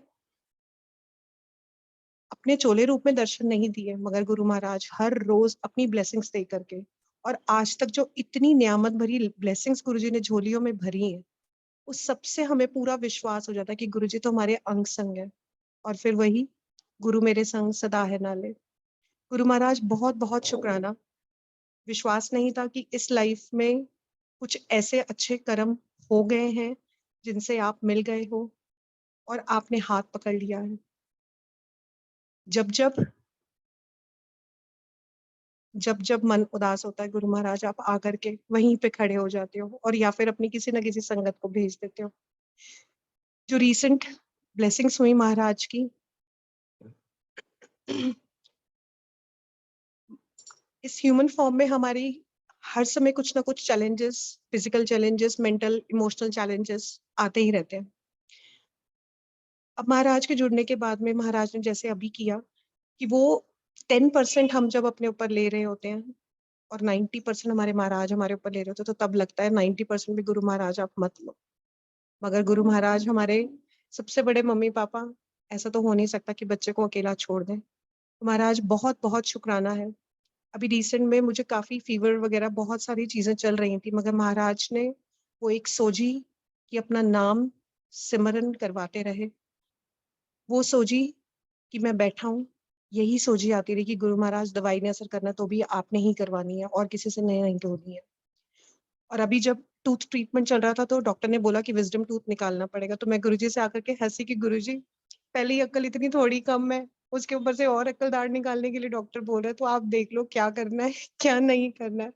अपने चोले रूप में दर्शन नहीं दिए, मगर गुरु महाराज हर रोज अपनी ब्लेसिंग्स दे करके, और आज तक जो इतनी नियामत भरी ब्लेसिंग्स गुरुजी ने झोलियों में भरी हैं, उस सबसे हमें पूरा विश्वास हो जाता है कि गुरुजी तो हमारे अंग संग है। और फिर वही गुरु मेरे संग सदा है नाले। गुरु महाराज बहुत बहुत शुक्राना। विश्वास नहीं था कि इस लाइफ में कुछ ऐसे अच्छे कर्म हो गए हैं जिनसे आप मिल गए हो और आपने हाथ पकड़ लिया है। जब जब मन उदास होता है, गुरु महाराज आप आकर के वहीं पे खड़े हो जाते हो, और या फिर अपनी किसी न किसी संगत को भेज देते हो। जो रीसेंट ब्लेसिंग्स हुई महाराज की, इस ह्यूमन फॉर्म में हमारी हर समय कुछ ना कुछ challenges, physical challenges, mental emotional challenges आते ही रहते हैं। अब महाराज के जुड़ने के बाद में महाराज ने जैसे अभी किया कि वो 10% हम जब अपने ऊपर ले रहे होते हैं और 90% हमारे महाराज हमारे ऊपर ले रहे होते हैं, तो तब लगता है 90% भी गुरु महाराज आप मत लो। मगर गुरु महाराज हमारे सबसे बड़े मम्मी पापा, ऐसा तो हो नहीं सकता कि बच्चे को अकेला छोड़ दें। तो महाराज बहुत बहुत शुक्राना है। अभी रिसेंट में मुझे काफी फीवर वगैरह बहुत सारी चीजें चल रही थी, मगर महाराज ने वो एक सोजी कि अपना नाम सिमरन करवाते रहे। वो सोजी कि मैं बैठा हूँ, यही सोजी आती रही कि गुरु महाराज दवाई ने असर करना तो भी आपने ही करवानी है और किसी से नहीं होनी है। और अभी जब टूथ ट्रीटमेंट चल रहा था तो डॉक्टर ने बोला कि विजडम टूथ निकालना पड़ेगा, तो मैं गुरुजी से आकर के हंसी कि गुरुजी पहले ही अक्ल इतनी थोड़ी कम है, उसके ऊपर से और अक्ल दाढ़ निकालने के लिए डॉक्टर बोल रहे हैं, तो आप देख लो क्या करना है क्या नहीं करना है।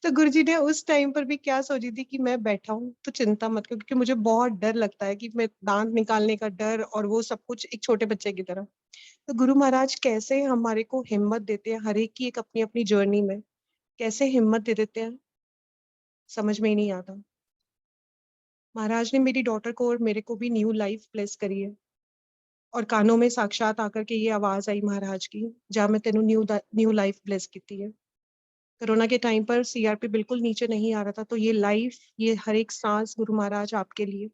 तो गुरुजी ने उस टाइम पर भी क्या सोची थी कि मैं बैठा हूँ तो चिंता मत करो, क्योंकि मुझे बहुत डर लगता है कि मैं दांत निकालने का डर और वो सब कुछ एक छोटे बच्चे की तरह। तो गुरु महाराज कैसे हमारे को हिम्मत देते हैं, हर एक की एक अपनी अपनी जर्नी में कैसे हिम्मत दे देते हैं, समझ में ही नहीं आता। महाराज ने मेरी डॉटर को और मेरे को भी न्यू लाइफ ब्लेस करी है, और कानों में साक्षात आकर के ये आवाज आई महाराज की, जा मैं तेनू न्यू लाइफ ब्लेस की है। कोरोना के टाइम पर सीआरपी बिल्कुल नीचे नहीं आ रहा था, तो ये लाइफ, ये हर एक सांस गुरु महाराज आपके लिए,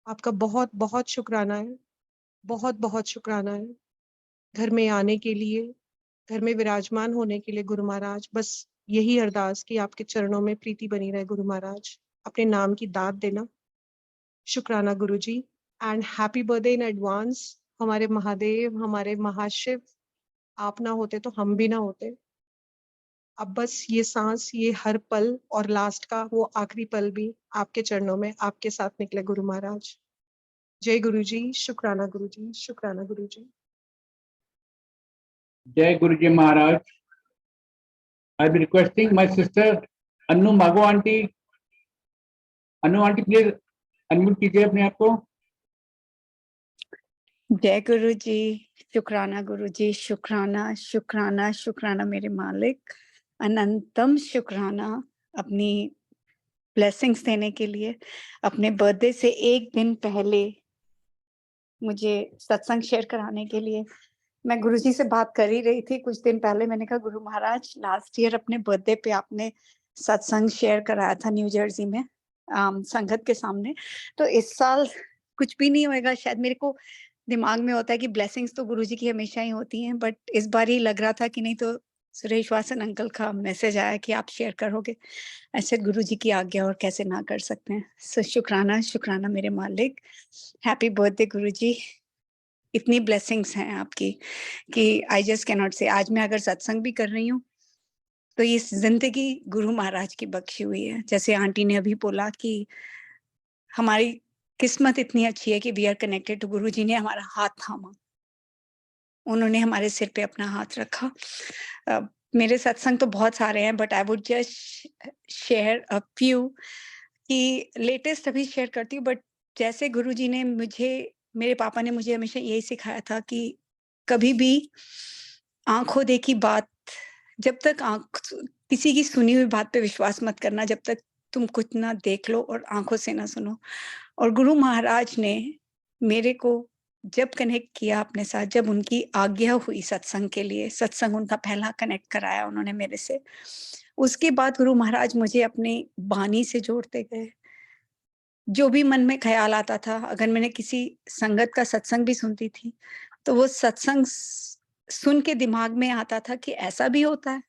आपका बहुत बहुत शुक्राना है, बहुत बहुत शुक्राना है। घर में आने के लिए, घर में विराजमान होने के लिए गुरु महाराज, बस यही अरदास कि आपके चरणों में प्रीति बनी रहे गुरु महाराज, अपने नाम की दात देना। शुक्राना गुरुजी, and happy birthday in advance. हमारे महादेव, हमारे महाशिव, आप ना होते तो हम भी ना होते। अब बस ये सांस, ये हर पल और लास्ट का वो आखिरी पल भी आपके चरणों में आपके साथ निकले गुरु महाराज। जय गुरुजी, शुक्राना गुरुजी, शुक्राना गुरुजी। जय गुरु जी महाराज। I be requesting my sister अनु मागो aunty. Anu aunty please unmute कीजिए अपने आप को। जय गुरु जी, शुक्राना गुरु जी, शुक्राना शुक्राना शुक्राना मेरे मालिक, अनंतम शुक्राना अपनी ब्लेसिंग्स देने के लिए। अपने बर्थडे से एक दिन पहले मुझे सत्संग शेयर कराने के लिए। मैं गुरुजी से बात कर ही रही थी कुछ दिन पहले, मैंने कहा गुरु महाराज लास्ट ईयर अपने बर्थडे पे आपने सत्संग शेयर कराया था न्यू जर्सी में संगत के सामने, तो इस साल कुछ भी नहीं होएगा शायद। मेरे को दिमाग में होता है कि ब्लेसिंग्स तो गुरुजी की हमेशा ही होती हैं, बट इस बार ही लग रहा था कि नहीं तो सुरेश वासन अंकल का मैसेज आया कि आप शेयर करोगे, ऐसे गुरुजी की आज्ञा और कैसे ना कर सकते हैं। सो शुक्राना शुक्राना मेरे मालिक, हैप्पी बर्थडे गुरुजी। इतनी ब्लेसिंग्स हैं आपकी कि आई जस्ट कैन नॉट से। आज मैं अगर सत्संग भी कर रही हूँ तो ये जिंदगी गुरु महाराज की बख्शी हुई है। जैसे आंटी ने अभी बोला कि हमारी किस्मत इतनी अच्छी है कि वी आर कनेक्टेड टू गुरु जी ने हमारा हाथ थामा, उन्होंने हमारे सिर पे अपना हाथ रखा। मेरे सत्संग तो बहुत सारे हैं, but I would just share a few कि लेटेस्ट अभी शेयर करती हूँ। बट जैसे गुरु जी ने मुझे, मेरे पापा ने मुझे हमेशा यही सिखाया था कि कभी भी आंखों देखी बात, जब तक किसी की सुनी हुई बात पे विश्वास मत करना जब तक तुम कुछ ना देख लो और आंखों से ना सुनो। और गुरु महाराज ने मेरे को जब कनेक्ट किया अपने साथ, जब उनकी आज्ञा हुई सत्संग के लिए, सत्संग उनका पहला कनेक्ट कराया उन्होंने मेरे से। उसके बाद गुरु महाराज मुझे अपनी बानी से जोड़ते गए। जो भी मन में ख्याल आता था, अगर मैंने किसी संगत का सत्संग भी सुनती थी, तो वो सत्संग सुन के दिमाग में आता था कि ऐसा भी होता है।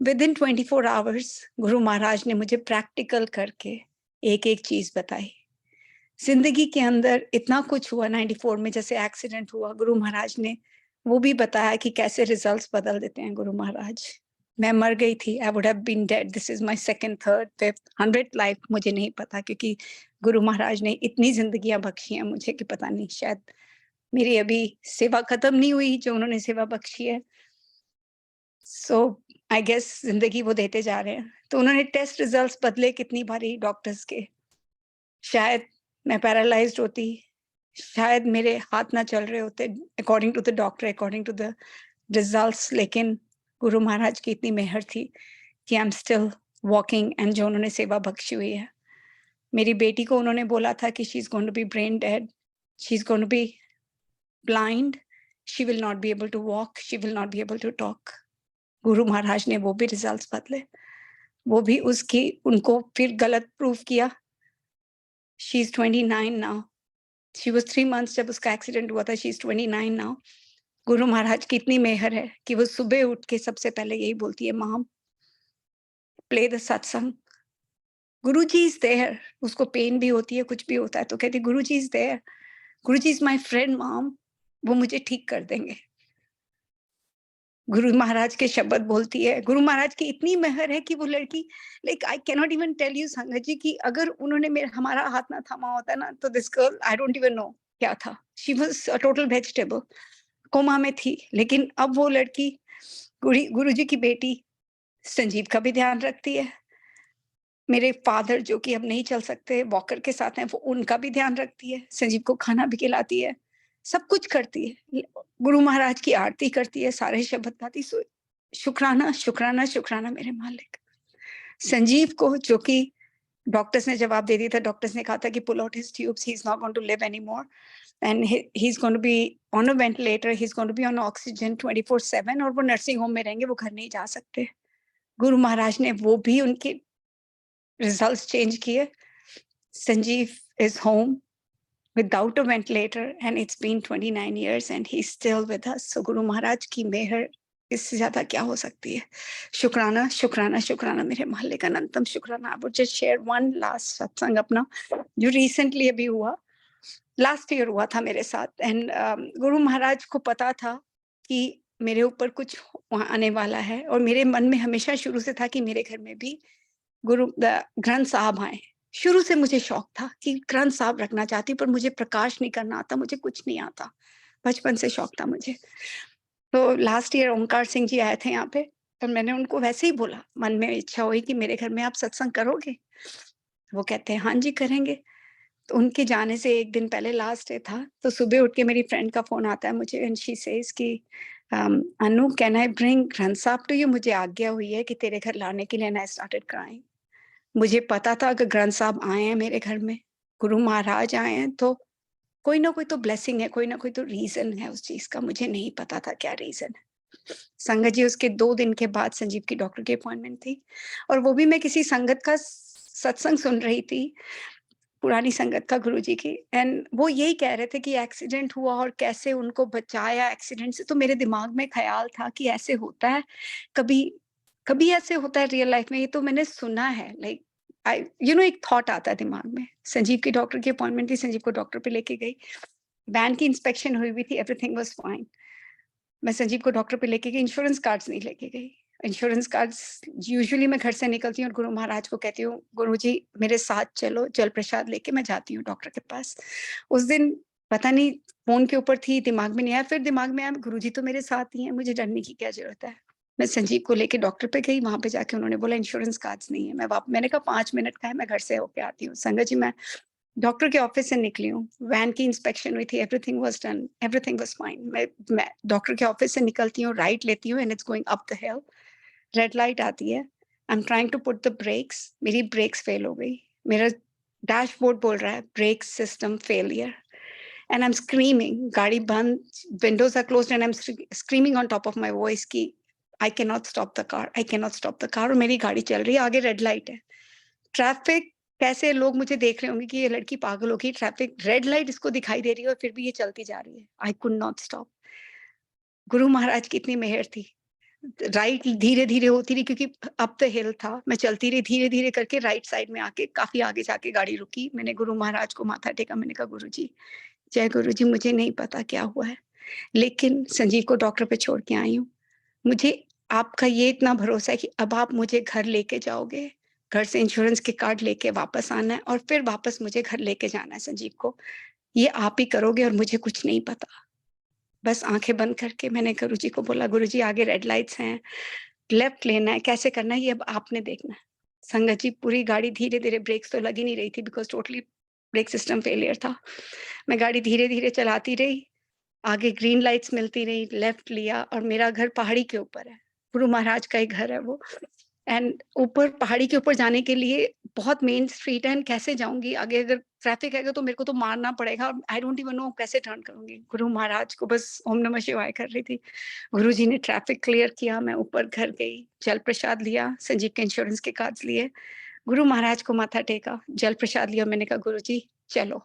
विदिन 24 आवर्स गुरु महाराज ने मुझे प्रैक्टिकल करके एक-एक चीज बताई। जिंदगी के अंदर इतना कुछ हुआ 94 में, जैसे एक्सीडेंट हुआ, गुरु महाराज ने वो भी बताया कि कैसे रिजल्ट्स बदल देते हैं गुरु महाराज। मैं मर गई थी, I would have been dead, this is my second, third, fifth, 100th life, मुझे नहीं पता, क्योंकि गुरु महाराज ने इतनी जिंदगियां बख्शी हैं मुझे कि पता नहीं, शायद मेरी अभी सेवा खत्म नहीं हुई जो उन्होंने सेवा बख्शी है। सो आई गेस जिंदगी वो देते जा रहे हैं। तो उन्होंने टेस्ट रिजल्ट्स बदले कितनी बारी डॉक्टर्स के, शायद मैं पैरालाइज्ड होती, शायद मेरे हाथ ना चल रहे होते, according to the doctor, according to the results, लेकिन गुरु महाराज की इतनी मेहर थी कि I am still walking, and जो उन्होंने सेवा बख्शी हुई है। मेरी बेटी को उन्होंने बोला था कि she is going to be brain dead, she is going to be blind, she will not be able to walk, she will not be able to talk. Guru Maharaj ने वो भी रिजल्ट्स बदले, वो भी उसकी, उनको फिर गलत प्रूव किया। She is 29 now, she was 3 months जब उसका एक्सीडेंट हुआ था, शी इज 29 नाउ। गुरु महाराज की इतनी मेहर है कि वो सुबह उठ के सबसे पहले यही बोलती है, मॉम प्ले द सत्संग, गुरु जी इज देयर। उसको पेन भी होती है, कुछ भी होता है, तो कहती गुरु जी is there, Guru ji is my friend mom, वो मुझे ठीक कर देंगे। गुरु महाराज के शब्द बोलती है। गुरु महाराज की इतनी मेहर है कि वो लड़की, like I can not even tell you Sangat ji, कि अगर उन्होंने मेरा हमारा हाथ ना थामा होता ना, तो this girl, I don't even know क्या था, she was a total vegetable, coma में थी। लेकिन अब वो लड़की, गुरु जी की बेटी, संजीव का भी ध्यान रखती है। मेरे फादर जो कि अब नहीं चल सकते, वॉकर के साथ हैं, वो उनका भी ध्यान रखती है, संजीव को खाना भी खिलाती है, सब कुछ करती है, गुरु महाराज की आरती करती है, सारे शब्द गाती। सो शुक्राना शुक्राना शुक्राना मेरे मालिक। संजीव को, जो कि डॉक्टर्स ने जवाब दे दिया था, डॉक्टर्स ने कहा था कि pull out his tubes, he is not going to live anymore, and he is going to be on a ventilator, he is going to be on oxygen 24/7, और वो नर्सिंग होम में रहेंगे, वो घर नहीं जा सकते। गुरु महाराज ने वो भी उनके रिजल्ट्स चेंज किए। Sanjeev is home without a ventilator, and it's been 29 years and he's still with us. So गुरु महाराज की मेहर, इससे ज्यादा क्या हो सकती है। शुक्राना शुक्राना शुक्राना मेरे मालिक, अनंतम शुक्राना। I would just share one last सत्संग अपना, जो रिसेंटली अभी हुआ, लास्ट ईयर हुआ था मेरे साथ। एंड गुरु महाराज को पता था कि मेरे ऊपर कुछ आने वाला है, और मेरे मन में हमेशा शुरू से था कि मेरे घर में भी गुरु ग्रंथ साहब आए। शुरू से मुझे शौक था कि ग्रंथ साहब रखना चाहती, पर मुझे प्रकाश नहीं करना आता, मुझे कुछ नहीं आता, बचपन से शौक था मुझे। तो लास्ट ईयर ओंकार सिंह जी आए थे यहाँ पे, और मैंने उनको वैसे ही बोला, मन में इच्छा हुई कि मेरे घर में आप सत्संग करोगे? वो कहते हैं हाँ जी करेंगे। तो उनके जाने से एक दिन पहले, लास्ट डे था, तो सुबह उठ के मेरी फ्रेंड का फोन आता है मुझे, एंड शी सेज कि अनु कैन आई ब्रिंग ग्रंथ साहब टू यू, मुझे आज्ञा हुई है कि तेरे घर लाने के लिए। And I started crying. मुझे पता था अगर ग्रंथ साहब आए हैं मेरे घर में, गुरु महाराज आए हैं, तो कोई ना कोई तो ब्लेसिंग है, कोई ना कोई तो रीजन है उस चीज का। मुझे नहीं पता था क्या रीजन है। संगत जी, उसके 2 दिन के बाद संजीव की डॉक्टर की अपॉइंटमेंट थी, और वो भी मैं किसी संगत का सत्संग सुन रही थी, पुरानी संगत का, गुरुजी की। एंड वो यही कह रहे थे कि एक्सीडेंट हुआ और कैसे उनको बचाया एक्सीडेंट से। तो मेरे दिमाग में ख्याल था कि ऐसे होता है, कभी कभी ऐसे होता है रियल लाइफ में, ये तो मैंने सुना है, लाइक आई एक थॉट आता है दिमाग में। संजीव की डॉक्टर की अपॉइंटमेंट थी, संजीव को डॉक्टर पे लेके गई, वैन की इंस्पेक्शन हुई हुई थी, एवरीथिंग वाज फाइन। मैं संजीव को डॉक्टर पे लेके गई, इंश्योरेंस कार्ड्स नहीं लेके गई। इंश्योरेंस कार्ड्स, यूजुअली मैं घर से निकलती हूँ और गुरु महाराज को कहती हूँ, गुरु जी मेरे साथ चलो, जल प्रसाद लेके मैं जाती हूँ डॉक्टर के पास। उस दिन पता नहीं फोन के ऊपर थी, दिमाग में नहीं आया, फिर दिमाग में आया गुरु जी तो मेरे साथ ही हैं, मुझे डरने की क्या जरूरत है। मैं संजीव को लेके डॉक्टर पे गई, वहां पे जाके उन्होंने बोला इंश्योरेंस कार्ड्स नहीं है। मैंने कहा 5 मिनट का है, मैं घर से होके आती हूँ। संगत जी, मैं डॉक्टर के ऑफिस से निकली हूँ, वैन की इंस्पेक्शन हुई थी, everything was done, everything was fine. मैं डॉक्टर के ऑफिस से निकलती हूँ, राइट लेती हूँ, and it's going up the hill, red light आती है, I am trying to put the brakes, मेरी ब्रेक्स फेल हो गई, मेरा डैशबोर्ड बोल रहा है brake system failure. and I'm screaming. गाड़ी बंद, windows are closed and I'm screaming on top of my voice कि I cannot stop the car, I cannot stop the car. और मेरी गाड़ी चल रही है, आगे रेड लाइट है. ट्रैफिक, कैसे लोग मुझे देख रहे होंगे कि ये लड़की पागल हो गई, ट्रैफिक रेड लाइट इसको दिखाई दे रही है और फिर भी ये चलती जा रही है. I could not stop. गुरु महाराज की इतनी मेहर थी. राइट धीरे धीरे होती रही क्योंकि अप द हिल था. मैं चलती रही धीरे धीरे करके, राइट साइड में आके काफी आगे जाके गाड़ी रुकी. मैंने गुरु महाराज को माथा टेका. मैंने कहा गुरु जी, जय गुरु जी, मुझे नहीं पता क्या हुआ है, लेकिन संजीव को डॉक्टर पे छोड़ के आई हूँ. मुझे आपका ये इतना भरोसा है कि अब आप मुझे घर लेके जाओगे, घर से इंश्योरेंस के कार्ड लेके वापस आना है और फिर वापस मुझे घर लेके जाना है संजीव को. ये आप ही करोगे और मुझे कुछ नहीं पता. बस आंखें बंद करके मैंने गुरुजी को बोला, गुरुजी आगे रेड लाइट्स हैं, लेफ्ट लेना है, कैसे करना है ये अब आपने देखना है. संगत जी, पूरी गाड़ी धीरे धीरे, ब्रेक्स तो लगी नहीं रही थी because totally break system failure था. मैं गाड़ी धीरे धीरे चलाती रही, आगे ग्रीन लाइट्स मिलती रही, लेफ्ट लिया और मेरा घर पहाड़ी के ऊपर है. गुरु महाराज का ही घर है वो. एंड ऊपर पहाड़ी के ऊपर जाने के लिए बहुत मेन स्ट्रीट है. कैसे जाऊंगी आगे? अगर ट्रैफिक है तो मेरे को तो मारना पड़ेगा. आई डोंट इवन नो कैसे टर्न करूंगी. गुरु महाराज को बस ओम नमः शिवाय कर रही थी. गुरु जी ने ट्रैफिक क्लियर किया. मैं ऊपर घर गई, जल प्रसाद लिया, संजीव के इंश्योरेंस के कार्ड्स लिए, गुरु महाराज को माथा टेका, जल प्रसाद लिया. मैंने कहा गुरु जी चलो,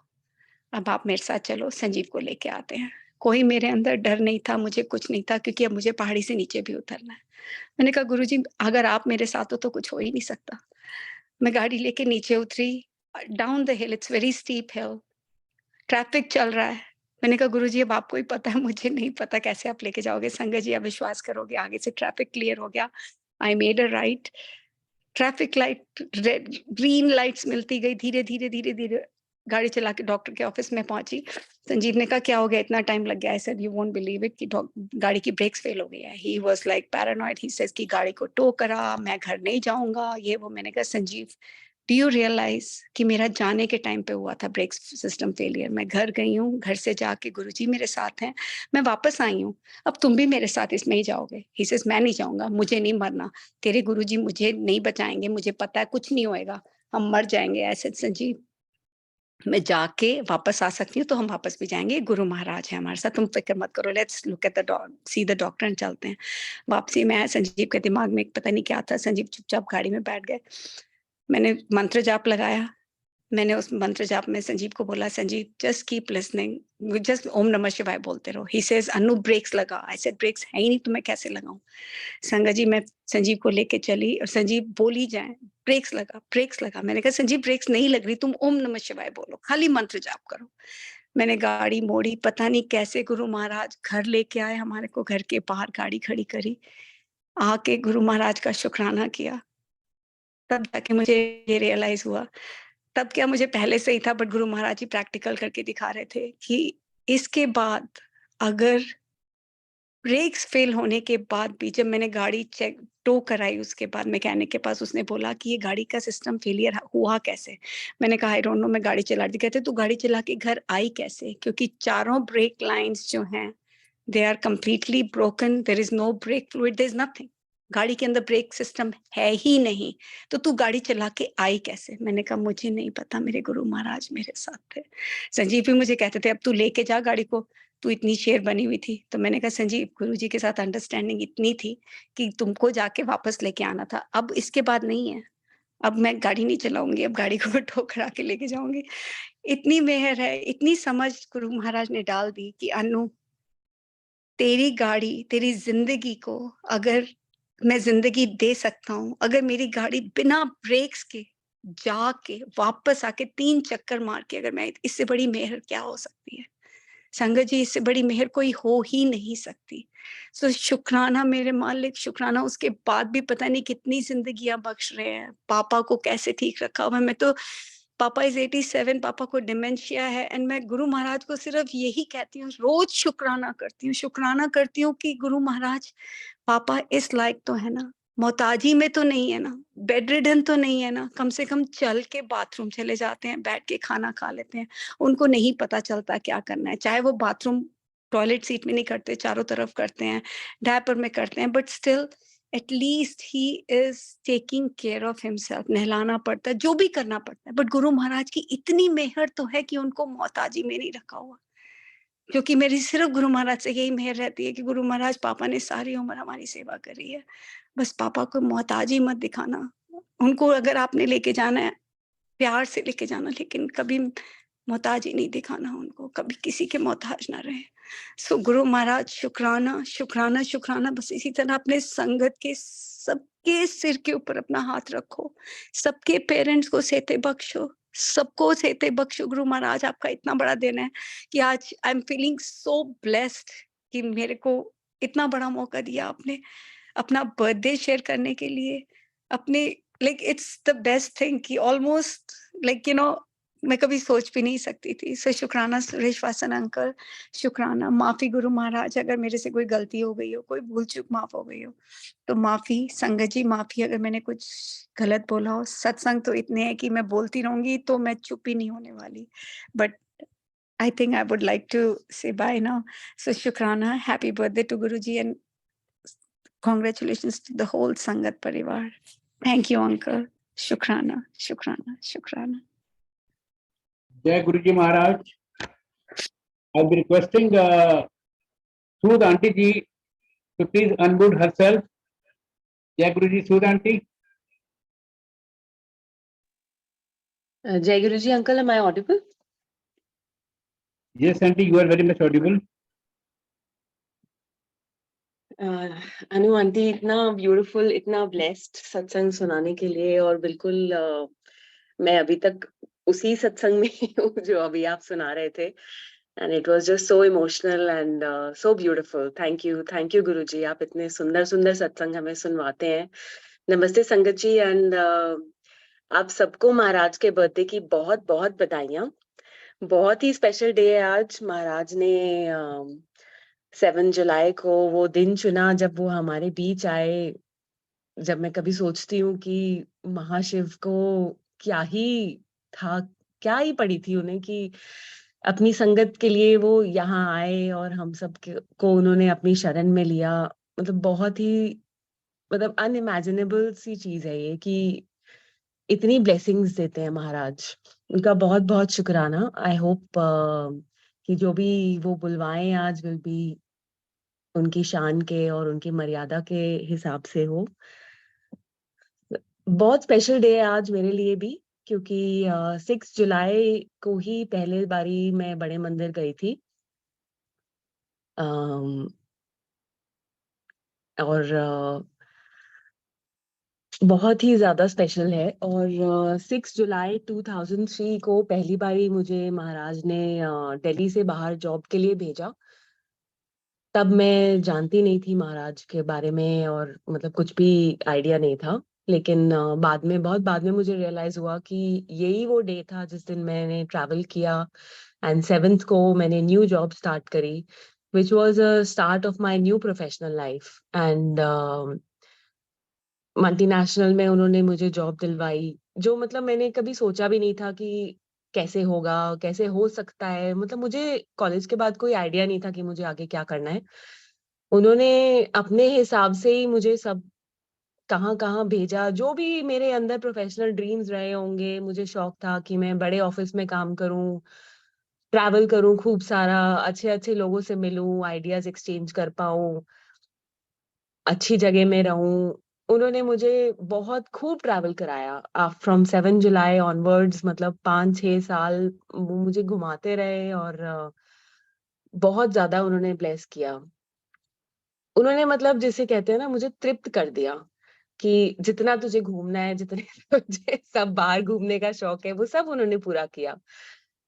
अब आप मेरे साथ चलो, संजीव को लेके आते हैं. कोई मेरे अंदर डर नहीं था, मुझे कुछ नहीं था, क्योंकि अब मुझे पहाड़ी से नीचे भी उतरना है. मैंने कहा गुरुजी अगर आप मेरे साथ हो तो कुछ हो ही नहीं सकता. मैं गाड़ी लेके नीचे उतरी. Down the hill, it's very steep hill, traffic चल रहा है. मैंने कहा गुरुजी अब आपको ही पता है, मुझे नहीं पता कैसे आप लेके जाओगे. संगत जी आप विश्वास करोगे, आगे से ट्रैफिक क्लियर हो गया. I made a right. Traffic light, green lights मिलती गई. धीरे धीरे धीरे धीरे गाड़ी चला के डॉक्टर के ऑफिस में पहुंची. संजीव ने कहा क्या हो गया, इतना टाइम लग गया. I said you won't believe it कि गाड़ी की ब्रेक्स फेल हो गई है. He was like paranoid. He says कि गाड़ी को टो करा, मैं घर नहीं जाऊंगा, ये वो. मैंने कहा संजीव, डू यू रियलाइज कि मेरा जाने के टाइम पे हुआ था ब्रेक सिस्टम फेलियर. मैं घर गई हूँ, घर से जाके गुरुजी मेरे साथ हैं, मैं वापस आई हूँ, अब तुम भी मेरे साथ इसमें ही जाओगे. ही सेज मैं नहीं जाऊंगा, मुझे नहीं मरना, तेरे गुरुजी मुझे नहीं बचाएंगे, मुझे पता है कुछ नहीं होएगा, हम मर जाएंगे. ऐसे संजीव मैं जाके वापस आ सकती हूँ तो हम वापस भी जाएंगे. गुरु महाराज है हमारे साथ, तुम फिक्र मत करो. Let's look at the see the doctor and चलते हैं. वापसी में संजीव के दिमाग में पता नहीं क्या था. संजीव चुपचाप गाड़ी में बैठ गए. मैंने मंत्र जाप लगाया. मैंने उस मंत्र जाप में संजीव को बोला, Sanjeev just keep listening, just ओम नमः शिवाय बोलते रहो. ही सेज अनु ब्रेक्स लगा. आई सेड ब्रेक्स है ही नहीं तो मैं कैसे लगाऊं. संगत जी मैं संजीव को लेके चली और संजीव बोली जाए ब्रेक्स लगा, ब्रेक्स लगा. मैंने कहा संजीव ब्रेक्स नहीं लग रही, तुम ओम नमः शिवाय बोलो, खाली मंत्र जाप करो. मैंने गाड़ी मोड़ी, पता नहीं कैसे गुरु महाराज घर लेके आए, हमारे को घर के बाहर गाड़ी खड़ी करी, आके गुरु महाराज का शुक्राना किया. तब जाके मुझे ये रियलाइज हुआ, तब क्या मुझे पहले से ही था, but Guru Maharaj ji practical करके दिखा रहे थे कि इसके बाद अगर ब्रेक्स फेल होने के बाद भी, जब मैंने गाड़ी चेक टो कराई उसके बाद मैकेनिक के पास, उसने बोला कि ये गाड़ी का सिस्टम फेलियर हुआ कैसे. मैंने कहा आई डोंट नो, मैं गाड़ी चला रही थी. कहते तू गाड़ी चला के घर आई कैसे, क्योंकि चारों ब्रेक लाइंस जो हैं they are completely broken, there is no brake fluid, there is nothing. गाड़ी के अंदर ब्रेक सिस्टम है ही नहीं, तो तू गाड़ी चला के आई कैसे. मैंने कहा मुझे नहीं पता, मेरे गुरु महाराज मेरे साथ थे. संजीव भी मुझे कहते थे अब तू लेके जा गाड़ी को, तू इतनी शेर बनी हुई थी. तो मैंने कहा संजीव गुरुजी के साथ अंडरस्टैंडिंग इतनी थी कि तुमको जाके वापस लेके आना था, अब इसके बाद नहीं है. अब मैं गाड़ी नहीं चलाऊंगी, अब गाड़ी को ठोकरा के लेके जाऊंगी. इतनी मेहर है, इतनी समझ गुरु महाराज ने डाल दी कि अनु तेरी गाड़ी, तेरी जिंदगी को अगर मैं जिंदगी दे सकता हूँ, अगर मेरी गाड़ी बिना ब्रेक्स के जाके वापस आके 3 चक्कर मार के, अगर मैं, इससे बड़ी मेहर क्या हो सकती है. संगत जी इससे बड़ी मेहर कोई हो ही नहीं सकती. सो शुक्राना मेरे मालिक, शुक्राना. उसके बाद भी पता नहीं कितनी जिंदगियां बख्श रहे हैं. पापा को कैसे ठीक रखा हुआ. मैं तो, पापा इज 87, पापा को डिमेंशिया है, एंड मैं गुरु महाराज को सिर्फ यही कहती हूँ, रोज शुक्राना करती हूँ कि गुरु महाराज पापा इस लायक तो है ना, मोहताजी में तो नहीं है ना, बेड रिडन तो नहीं है ना, कम से कम चल के बाथरूम चले जाते हैं, बैठ के खाना खा लेते हैं. उनको नहीं पता चलता क्या करना है, चाहे वो बाथरूम टॉयलेट सीट में नहीं करते, चारों तरफ करते हैं, डायपर में करते हैं, but still at least he is taking care of himself. नहलाना पड़ता है, जो भी करना पड़ता है, बट गुरु महाराज की इतनी मेहर तो है कि उनको मोहताजी में नहीं रखा हुआ. क्योंकि मेरी सिर्फ गुरु महाराज से यही मेहर रहती है कि गुरु महाराज, पापा ने सारी उम्र हमारी सेवा करी है, बस पापा को मोहताजी मत दिखाना। उनको अगर आपने लेके जाना है, प्यार से लेके जाना, लेकिन कभी मोहताजी नहीं दिखाना उनको, कभी किसी के मोहताज ना रहे। सो गुरु महाराज, शुक्राना, शुक्राना, शुक्राना। बस इसी तरह अपने संगत के सबके सिर के ऊपर अपना हाथ रखो, सबके पेरेंट्स को सेते बख्शो, सबको सेते बख्शो। गुरु महाराज, आपका इतना बड़ा दिन है कि आज I am feeling so blessed कि मेरे को इतना बड़ा मौका दिया आपने अपना बर्थडे शेयर करने के लिए। अपने like it's the best thing कि ऑलमोस्ट लाइक मैं कभी सोच भी नहीं सकती थी। सो शुक्राना सुरेश वासन अंकल, शुक्राना। माफी गुरु महाराज, अगर मेरे से कोई गलती हो गई हो, कोई भूल चूक माफ हो गई हो तो माफी। संगत जी माफी अगर मैंने कुछ गलत बोला हो। सत्संग तो इतने हैं कि मैं बोलती रहूंगी तो मैं चुप ही नहीं होने वाली। But I think I would like to say bye now. So Shukrana, happy birthday to Guruji and congratulations to the whole Sangat Parivar. Thank you, Uncle. Shukrana, Shukrana, Shukrana. Jai Guruji Maharaj. I'll be requesting Sood Auntie Ji to please unmute herself. Jai Guruji, Sood Auntie. Jai Guruji, uncle, am I audible? Yes, Auntie, you are very much audible. Anu aunty, इतना beautiful, इतना blessed सत्संग सुनाने के लिए। और बिल्कुल मैं अभी तक उसी सत्संग में ही हूँ जो अभी आप सुना रहे थे। And it was just so emotional and so beautiful. Thank you गुरुजी, आप इतने सुंदर सुंदर सत्संग हमें सुनवाते हैं। नमस्ते संगत जी, एंड आप सबको महाराज के बर्थडे की बहुत बहुत बधाइयाँ। बहुत ही स्पेशल डे है आज। महाराज ने 7 जुलाई को वो दिन चुना जब वो हमारे बीच आए। जब मैं कभी सोचती हूँ कि महाशिव को क्या ही था, क्या ही पड़ी थी उन्हें कि अपनी संगत के लिए वो यहाँ आए और हम सब को उन्होंने अपनी शरण में लिया। मतलब बहुत ही अनइमेजिनेबल सी चीज है ये कि इतनी ब्लेसिंग्स देते हैं महाराज। उनका बहुत बहुत शुक्राना। आई होप कि जो भी वो बुलवाएं आज विल बी उनकी शान के और उनकी मर्यादा के हिसाब से हो। बहुत स्पेशल डे है आज मेरे लिए भी, क्योंकि 6 जुलाई को ही पहले बारी मैं बड़े मंदिर गई थी। और बहुत ही ज्यादा स्पेशल है। और 6 जुलाई 2003 को पहली बारी मुझे महाराज ने दिल्ली से बाहर जॉब के लिए भेजा। तब मैं जानती नहीं थी महाराज के बारे में और मतलब कुछ भी आइडिया नहीं था। लेकिन बहुत बाद में मुझे रियलाइज हुआ कि यही वो डे था जिस दिन मैंने ट्रैवल किया एंड 7th को मैंने न्यू जॉब स्टार्ट करी, which was a start of my new professional life. And multinational में उन्होंने मुझे जॉब दिलवाई, जो मतलब मैंने कभी सोचा भी नहीं था कि कैसे होगा, कैसे हो सकता है। मतलब मुझे कॉलेज के बाद कोई आइडिया नहीं था कि मुझे आगे क्या करना है। उन्होंने अपने हिसाब से ही मुझे सब कहाँ कहाँ भेजा। जो भी मेरे अंदर प्रोफेशनल ड्रीम्स रहे होंगे, मुझे शौक था कि मैं बड़े ऑफिस में काम करूं, ट्रैवल करूं खूब सारा, अच्छे अच्छे लोगों से मिलूं, आइडियाज एक्सचेंज कर पाऊं, अच्छी जगह में रहूं। उन्होंने मुझे बहुत खूब ट्रैवल कराया फ्रॉम 7 जुलाई ऑनवर्ड्स। मतलब 5-6 साल वो मुझे घुमाते रहे और बहुत ज्यादा उन्होंने ब्लेस किया। उन्होंने मतलब जिसे कहते हैं ना, मुझे तृप्त कर दिया कि जितना तुझे घूमना है, जितने तुझे सब बाहर घूमने का शौक है, वो सब उन्होंने पूरा किया।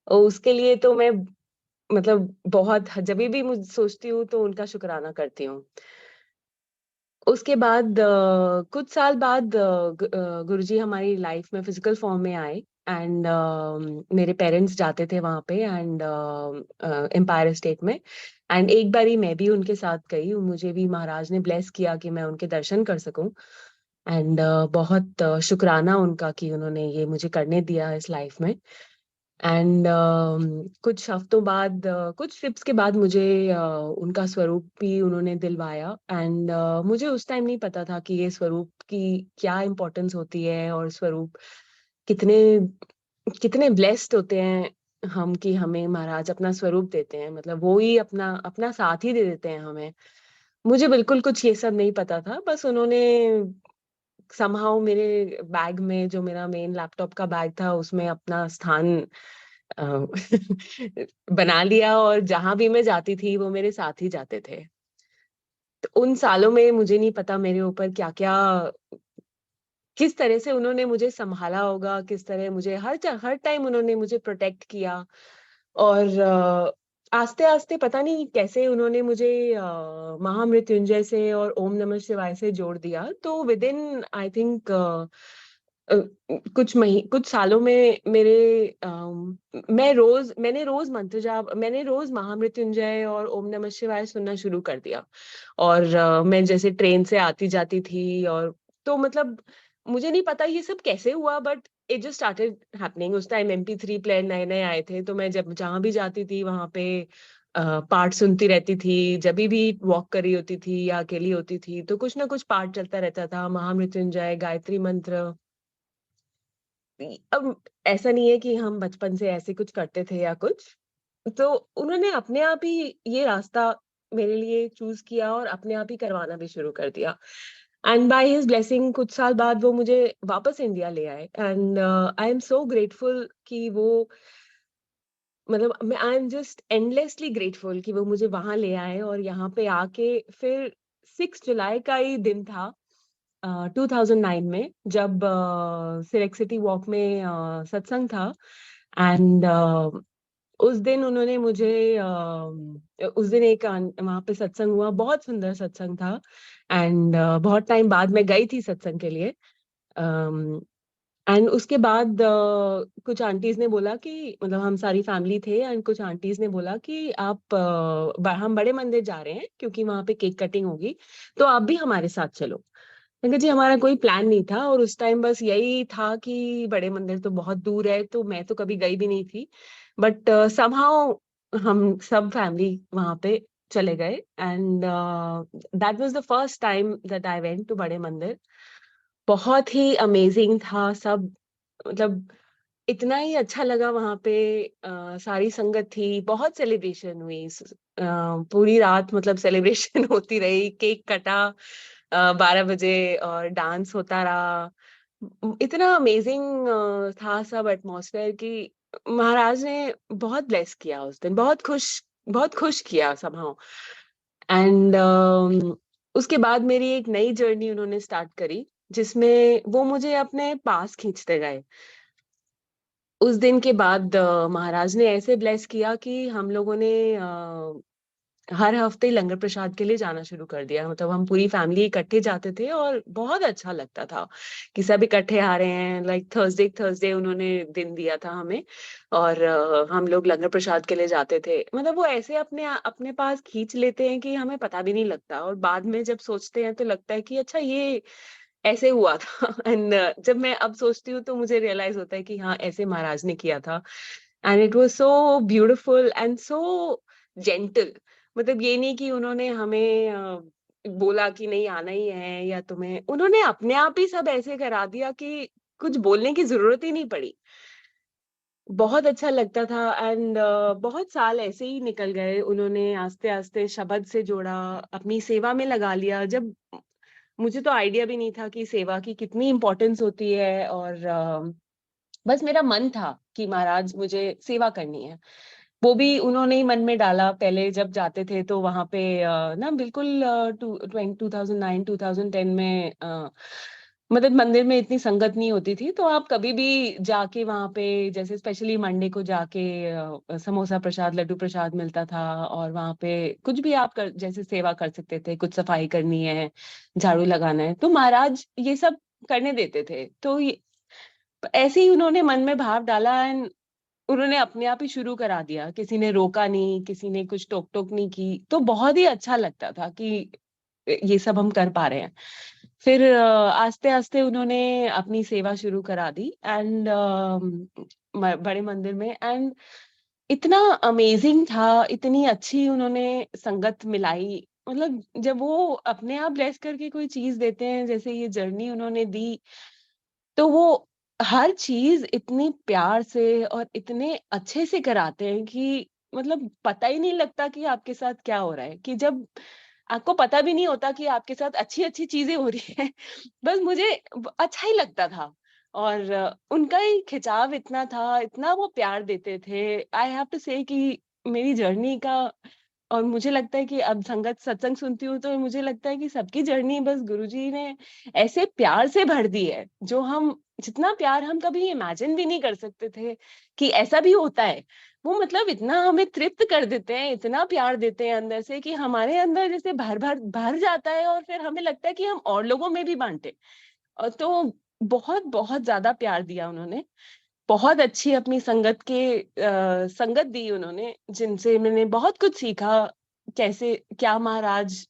और उसके लिए तो मैं मतलब बहुत, जब भी मुझे सोचती हूँ तो उनका शुक्राना करती हूँ। उसके बाद कुछ साल बाद गुरुजी हमारी लाइफ में फिजिकल फॉर्म में आए एंड मेरे पेरेंट्स जाते थे वहां पे एंड एम्पायर स्टेट में। एंड एक बारी मैं भी उनके साथ गई। मुझे भी महाराज ने ब्लेस किया कि मैं उनके दर्शन कर सकूं। एंड बहुत शुक्राना उनका कि उन्होंने ये मुझे करने दिया इस लाइफ में। एंड कुछ हफ्तों बाद, कुछ ट्रिप्स के बाद मुझे उनका स्वरूप भी उन्होंने दिलवाया। एंड मुझे उस टाइम नहीं पता था कि ये स्वरूप की क्या इम्पोर्टेंस होती है और स्वरूप कितने कितने ब्लेस्ड होते हैं हम कि हमें महाराज अपना स्वरूप देते हैं, मतलब वो ही अपना अपना साथ ही दे देते हैं हमें। मुझे बिल्कुल कुछ ये सब नहीं पता था, बस उन्होंने समहाउ मेरे बैग में, जो मेरा मेन लैपटॉप का बैग था, उसमें अपना स्थान अ, बना लिया, और जहां भी मैं जाती थी वो मेरे साथ ही जाते थे। तो उन सालों में मुझे नहीं पता मेरे ऊपर क्या क्या, किस तरह से उन्होंने मुझे संभाला होगा, किस तरह मुझे हर टाइम उन्होंने मुझे प्रोटेक्ट किया। और आस्ते आस्ते पता नहीं कैसे उन्होंने मुझे महामृत्युंजय से और ओम नमः शिवाय से जोड़ दिया। तो विद इन आई थिंक कुछ सालों में मैंने रोज मंत्र जाप, मैंने रोज महामृत्युंजय और ओम नमः शिवाय सुनना शुरू कर दिया। और मैं जैसे ट्रेन से आती जाती थी, और तो मतलब मुझे नहीं पता ये सब कैसे हुआ, but it just started happening. उस टाइम MP3 प्लेयर नए नए आए थे, तो मैं जब जहां भी जाती थी वहां पे पाठ सुनती रहती थी। जब भी वॉक कर रही होती थी या अकेली होती थी, तो कुछ ना कुछ पाठ चलता रहता था, महामृत्युंजय, गायत्री मंत्र। अब ऐसा नहीं है कि हम बचपन से ऐसे कुछ करते थे या कुछ, तो उन्होंने अपने आप ही ये रास्ता मेरे लिए चूज किया और अपने आप ही करवाना भी शुरू कर दिया। एंड बाय हिज ब्लेसिंग कुछ साल बाद वो मुझे वापस इंडिया ले आए, and I am so grateful कि वो, मतलब मैं I am just endlessly grateful कि वो मुझे वहां ले आए। और यहाँ पे आके फिर 6 जुलाई का ही दिन था 2009 में, जब सिलेक्ट सिटी वॉक में सत्संग था। एंड उस दिन उन्होंने मुझे उस दिन एक वहां पे सत्संग हुआ, बहुत सुंदर सत्संग था। एंड बहुत टाइम बाद मैं गई थी सत्संग के लिए। एंड उसके बाद कुछ आंटीज ने बोला कि, मतलब हम सारी फैमिली थे, एंड कुछ आंटीज ने बोला कि आप हम बड़े मंदिर जा रहे हैं क्योंकि वहां पे केक कटिंग होगी, तो आप भी हमारे साथ चलो। मैंने कहा जी हमारा कोई प्लान नहीं था, और उस टाइम बस यही था कि बड़े मंदिर तो बहुत दूर है, तो मैं तो कभी गई भी नहीं थी। बट समहाउ हम सब फैमिली वहां पे चले गए, and that was the first time that I went to बड़े मंदिर। बहुत ही अमेजिंग था सब, मतलब इतना ही अच्छा लगा वहां पे। सारी संगत थी, बहुत सेलिब्रेशन हुई, पूरी रात मतलब सेलिब्रेशन होती रही, केक कटा 12 बजे, और डांस होता रहा। इतना अमेजिंग था सब एटमॉस्फेयर कि महाराज ने बहुत ब्लेस किया उस दिन, बहुत खुश किया समहाउ। एंड उसके बाद मेरी एक नई जर्नी उन्होंने स्टार्ट करी, जिसमें वो मुझे अपने पास खींचते गए। उस दिन के बाद महाराज ने ऐसे ब्लेस किया कि हम लोगों ने हर हफ्ते लंगर प्रसाद के लिए जाना शुरू कर दिया। मतलब हम पूरी फैमिली इकट्ठे जाते थे, और बहुत अच्छा लगता था कि सब इकट्ठे आ रहे हैं। लाइक थर्सडे उन्होंने दिन दिया था हमें, और हम लोग लंगर प्रसाद के लिए जाते थे। मतलब वो ऐसे अपने अपने पास खींच लेते हैं कि हमें पता भी नहीं लगता, और बाद में जब सोचते हैं तो लगता है कि अच्छा ये ऐसे हुआ था। एंड जब मैं अब सोचती हूँ तो मुझे रियलाइज होता है कि हाँ, ऐसे महाराज ने किया था। And it was so beautiful and so gentle. मतलब ये नहीं कि उन्होंने हमें बोला कि नहीं आना ही है, या तुम्हें, उन्होंने अपने आप ही सब ऐसे करा दिया कि कुछ बोलने की जरूरत ही नहीं पड़ी। बहुत अच्छा लगता था। एंड बहुत साल ऐसे ही निकल गए, उन्होंने आस्ते आस्ते शब्द से जोड़ा, अपनी सेवा में लगा लिया। जब मुझे तो आइडिया भी नहीं था कि सेवा की कितनी इम्पोर्टेंस होती है, और बस मेरा मन था कि महाराज मुझे सेवा करनी है। वो भी उन्होंने ही मन में डाला। पहले जब जाते थे तो वहां पे ना बिल्कुल 2009 2010 में मतलब मंदिर में इतनी संगत नहीं होती थी, तो आप कभी भी जाके वहां पे, जैसे स्पेशली मंडे को जाके समोसा प्रसाद, लड्डू प्रसाद मिलता था, और वहां पे कुछ भी आप जैसे सेवा कर सकते थे। कुछ सफाई करनी है, झाड़ू लगाना है, तो महाराज ये सब करने देते थे। तो ऐसे ही उन्होंने मन में भाव डाला, एंड उन्होंने अपने आप ही शुरू करा दिया। किसी ने रोका नहीं, किसी ने कुछ टोक टोक नहीं की, तो बहुत ही अच्छा लगता था कि ये सब हम कर पा रहे हैं। फिर आस्ते आस्ते उन्होंने अपनी सेवा शुरू करा दी, एंड बड़े मंदिर में। एंड इतना अमेजिंग था, इतनी अच्छी उन्होंने संगत मिलाई। मतलब जब वो अपने आप ब्लेस करके कोई चीज देते हैं, जैसे ये जर्नी उन्होंने दी, तो वो हर चीज इतनी प्यार से और इतने अच्छे से कराते हैं कि मतलब पता ही नहीं लगता कि आपके साथ क्या हो रहा है, कि जब आपको पता भी नहीं होता कि आपके साथ अच्छी अच्छी चीजें हो रही हैं। बस मुझे अच्छा ही लगता था। और उनका ही खिंचाव इतना था, इतना वो प्यार देते थे। आई हैव टू से कि मेरी जर्नी का, और मुझे लगता है कि अब संगत सत्संग सुनती हूँ तो मुझे लगता है कि सबकी जर्नी बस गुरुजी ने ऐसे प्यार से भर दी है, जो हम जितना प्यार हम कभी इमेजिन भी नहीं कर सकते थे कि ऐसा भी होता है। वो मतलब इतना हमें तृप्त कर देते हैं, इतना प्यार देते हैं अंदर से कि हमारे अंदर जैसे भर भर भर जाता है, और फिर हमें लगता है कि हम और लोगों में भी बांटे। और तो बहुत बहुत ज्यादा प्यार दिया उन्होंने। बहुत अच्छी अपनी संगत दी उन्होंने, जिनसे मैंने बहुत कुछ सीखा। कैसे क्या महाराज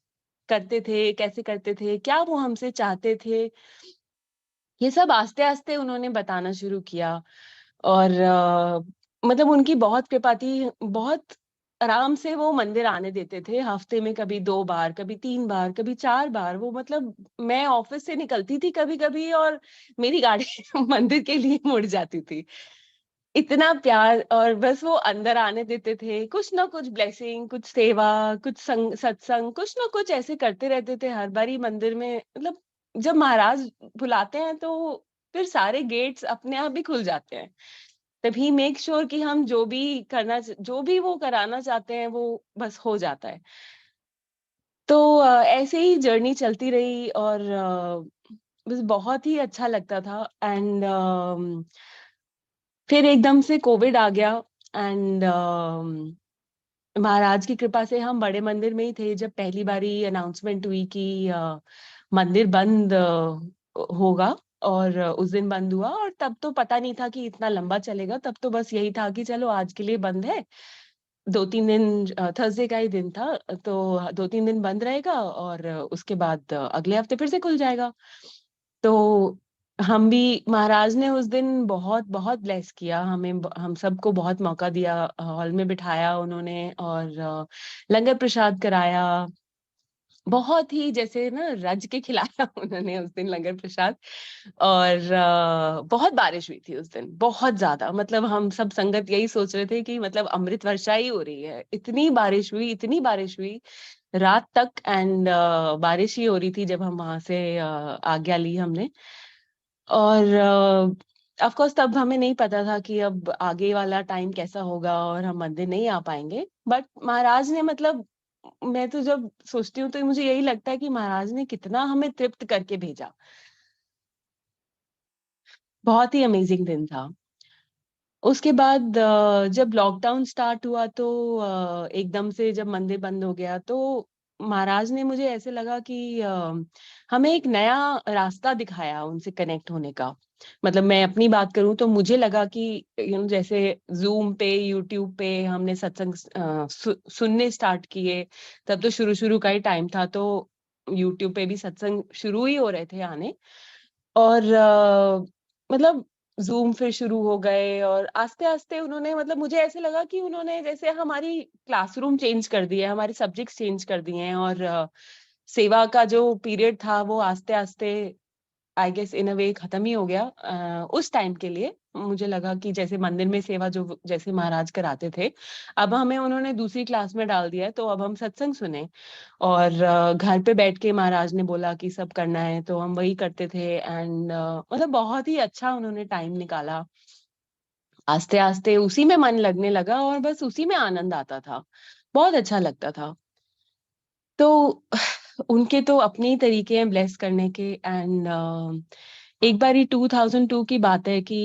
करते थे, कैसे करते थे, क्या वो हमसे चाहते थे, ये सब आस्ते आस्ते उन्होंने बताना शुरू किया। और मतलब उनकी बहुत कृपा थी। बहुत आराम से वो मंदिर आने देते थे, हफ्ते में कभी 2 बार, कभी 3 बार, कभी 4 बार। वो मतलब मैं ऑफिस से निकलती थी कभी कभी और मेरी गाड़ी मंदिर के लिए मुड़ जाती थी। इतना प्यार, और बस वो अंदर आने देते थे। कुछ ना कुछ ब्लेसिंग, कुछ सेवा, कुछ सत्संग, कुछ ना कुछ ऐसे करते रहते थे हर बारी मंदिर में। मतलब जब महाराज बुलाते हैं तो फिर सारे गेट्स अपने आप ही खुल जाते हैं। तभी मेक श्योर कि हम जो भी वो कराना चाहते हैं वो बस हो जाता है। तो ऐसे ही जर्नी चलती रही, और बस बहुत ही अच्छा लगता था। एंड फिर एकदम से कोविड आ गया। एंड महाराज की कृपा से हम बड़े मंदिर में ही थे जब पहली बारी अनाउंसमेंट हुई कि मंदिर बंद होगा। और उस दिन बंद हुआ, और तब तो पता नहीं था कि इतना लंबा चलेगा। तब तो बस यही था कि चलो आज के लिए बंद है, 2-3 दिन, थर्सडे का ही दिन था, तो 2-3 दिन बंद रहेगा और उसके बाद अगले हफ्ते फिर से खुल जाएगा। तो हम भी, महाराज ने उस दिन बहुत बहुत ब्लेस किया हमें, हम सबको बहुत मौका दिया। हॉल में बिठाया उन्होंने, और लंगर प्रसाद कराया। बहुत ही जैसे ना रज के खिलाया उन्होंने उस दिन लंगर प्रसाद। और बहुत बारिश हुई थी उस दिन, बहुत ज्यादा। मतलब हम सब संगत यही सोच रहे थे कि मतलब अमृत वर्षा ही हो रही है। इतनी बारिश हुई, इतनी बारिश हुई रात तक। एंड बारिश ही हो रही थी जब हम वहां से आज्ञा ली हमने। और ऑफ कोर्स तब हमें नहीं पता था कि अब आगे वाला टाइम कैसा होगा और हम मंदिर नहीं आ पाएंगे। बट महाराज ने मतलब, मैं तो जब सोचती हूँ तो मुझे यही लगता है कि महाराज ने कितना हमें तृप्त करके भेजा। बहुत ही अमेजिंग दिन था। उसके बाद जब लॉकडाउन स्टार्ट हुआ तो एकदम से जब मंदिर बंद हो गया तो महाराज ने, मुझे ऐसे लगा कि हमें एक नया रास्ता दिखाया उनसे कनेक्ट होने का। मतलब मैं अपनी बात करूं तो मुझे लगा कि जैसे जूम पे, यूट्यूब पे हमने सत्संग सुनने स्टार्ट किए। तब तो शुरू शुरू का ही टाइम था, तो यूट्यूब पे भी सत्संग शुरू ही हो रहे थे आने। और मतलब जूम फिर शुरू हो गए, और आस्ते आस्ते उन्होंने, मतलब मुझे ऐसे लगा कि उन्होंने जैसे हमारी क्लासरूम चेंज कर दिए, हमारे सब्जेक्ट्स चेंज कर दिए हैं। और सेवा का जो पीरियड था वो आस्ते आस्ते आई गेस इन अ वे खत्म ही हो गया। उस टाइम के लिए मुझे लगा कि जैसे मंदिर में सेवा जो जैसे महाराज कराते थे, अब हमें उन्होंने दूसरी क्लास में डाल दिया है, तो अब हम सत्संग सुने। और घर पे बैठ के महाराज ने बोला कि सब करना है, तो हम वही करते थे। एंड मतलब बहुत ही अच्छा उन्होंने टाइम निकाला। आस्ते आस्ते उसी में मन लगने लगा, और बस उसी में आनंद आता था, बहुत अच्छा लगता था। तो उनके तो अपने ही तरीके हैं ब्लेस करने के। एंड एक बारी 2002 की बात है कि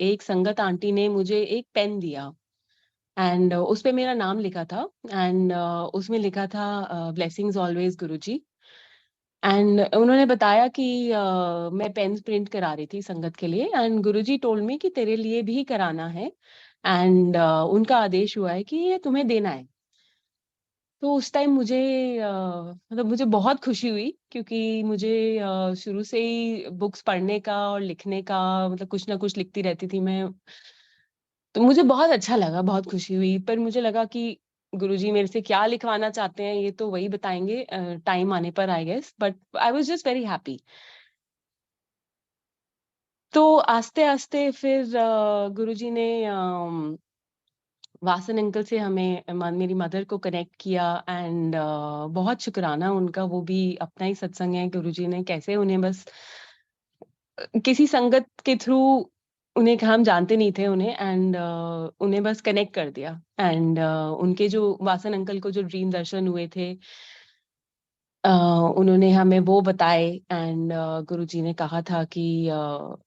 एक संगत आंटी ने मुझे एक पेन दिया। एंड उस पे मेरा नाम लिखा था। एंड उसमें लिखा था ब्लेसिंग्स ऑलवेज गुरुजी। एंड उन्होंने बताया कि मैं पेन प्रिंट करा रही थी संगत के लिए, एंड गुरुजी टोल्ड मी कि तेरे लिए भी कराना है। एंड उनका आदेश हुआ है कि ये तुम्हें देना है। तो उस टाइम मुझे मतलब मुझे बहुत खुशी हुई, क्योंकि मुझे शुरू से ही बुक्स पढ़ने का और लिखने का, मतलब कुछ ना कुछ लिखती रहती थी मैं। तो मुझे बहुत अच्छा लगा, बहुत खुशी हुई। पर मुझे लगा कि गुरुजी मेरे से क्या लिखवाना चाहते हैं ये तो वही बताएंगे टाइम आने पर, I guess. But I was just very happy. तो आस्ते-आस्ते फिर गुरुजी ने वासन अंकल से हमें मेरी मदर को कनेक्ट किया एंड बहुत शुक्राना उनका, वो भी अपना ही सत्संग है। गुरुजी ने कैसे उन्हें बस किसी संगत के थ्रू उन्हें, हम जानते नहीं थे उन्हें, एंड उन्हें बस कनेक्ट कर दिया। एंड उनके जो वासन अंकल को जो ड्रीम दर्शन हुए थे, उन्होंने हमें वो बताए। एंड गुरुजी ने कहा था कि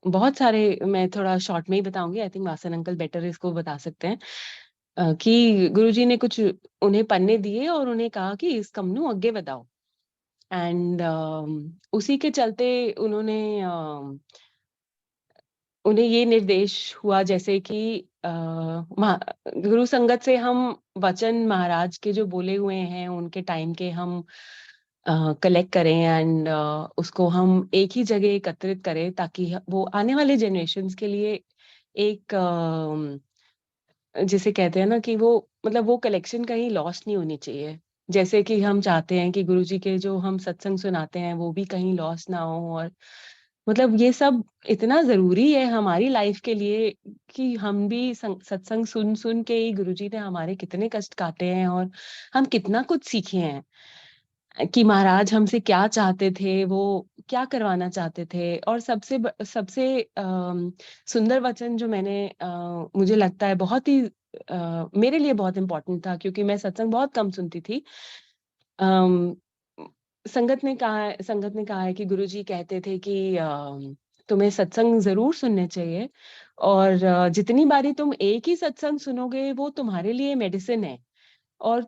बहुत सारे, मैं थोड़ा शॉर्ट में ही बताऊंगी, I think Vasan uncle better इसको बता सकते हैं, कि गुरुजी ने कुछ उन्हें पन्ने दिए और उन्हें कहा कि इस कमनू आगे बताओ। एंड उसी के चलते उन्हें ये निर्देश हुआ, जैसे कि गुरु संगत से हम वचन महाराज के जो बोले हुए हैं उनके टाइम के हम कलेक्ट करें एंड उसको हम एक ही जगह एकत्रित करें, ताकि वो आने वाले जनरेशन्स के लिए एक जिसे कहते हैं ना कि वो मतलब वो कलेक्शन कहीं लॉस्ट नहीं होनी चाहिए। जैसे कि हम चाहते हैं कि गुरुजी के जो हम सत्संग सुनाते हैं वो भी कहीं लॉस्ट ना हो, और मतलब ये सब इतना ज़रूरी है हमारी लाइफ के लिए कि हम भी सत्संग सुन-सुन के ही गुरुजी ने हमारे कितने कष्ट काटे हैं और हम कितना कुछ सीखे हैं। कि महाराज हमसे क्या चाहते थे, वो क्या करवाना चाहते थे। और सबसे सुंदर वचन जो मुझे लगता है बहुत ही मेरे लिए बहुत इम्पोर्टेंट था, क्योंकि मैं सत्संग बहुत कम सुनती थी। अम, संगत ने कहा है कि गुरुजी कहते थे कि तुम्हें सत्संग ज़रूर सुनने चाहिए, और जितनी बारी तुम एक ही सत्संग सुनोगे वो तुम्हारे लिए मेडिसिन है, और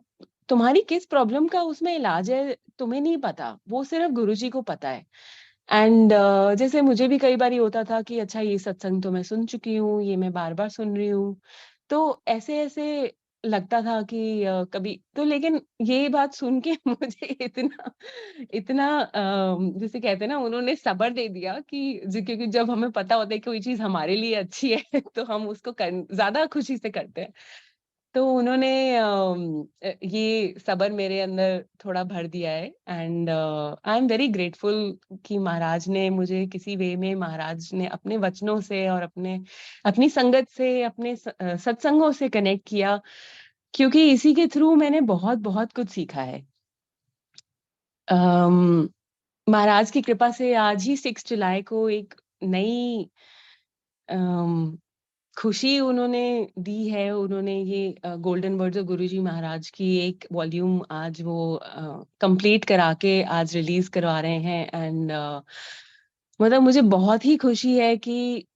तुम्हारी किस प्रॉब्लम का उसमें इलाज है तुम्हें नहीं पता, वो सिर्फ गुरुजी को पता है। एंड जैसे मुझे भी कई बारी होता था कि अच्छा ये सत्संग तो मैं सुन चुकी हूँ, ये मैं बार-बार सुन रही हूँ। तो ऐसे-ऐसे लगता था कि कभी तो, लेकिन ये बात सुन के मुझे इतना इतना जिसे कहते हैं ना, उन्होंने सब्र दे दिया कि क्योंकि जब हमें पता होता है कि कोई चीज़ हमारे लिए अच्छी है तो हम उसको ज़्यादा खुशी से करते हैं। तो उन्होंने ये सब्र मेरे अंदर थोड़ा भर दिया है, and I am very grateful कि महाराज ने मुझे किसी वे में, महाराज ने अपने वचनों से और अपनी संगत से, अपने सत्संगों से कनेक्ट किया, क्योंकि इसी के थ्रू मैंने बहुत-बहुत कुछ सीखा है। अम, महाराज की कृपा से आज ही 6 जुलाई को एक नई अम खुशी उन्होंने दी है। उन्होंने ये गोल्डन वर्ड्स ऑफ गुरुजी महाराज की एक वॉल्यूम आज वो कंप्लीट करा के आज रिलीज करवा रहे हैं, एंड मतलब मुझे बहुत ही खुशी है कि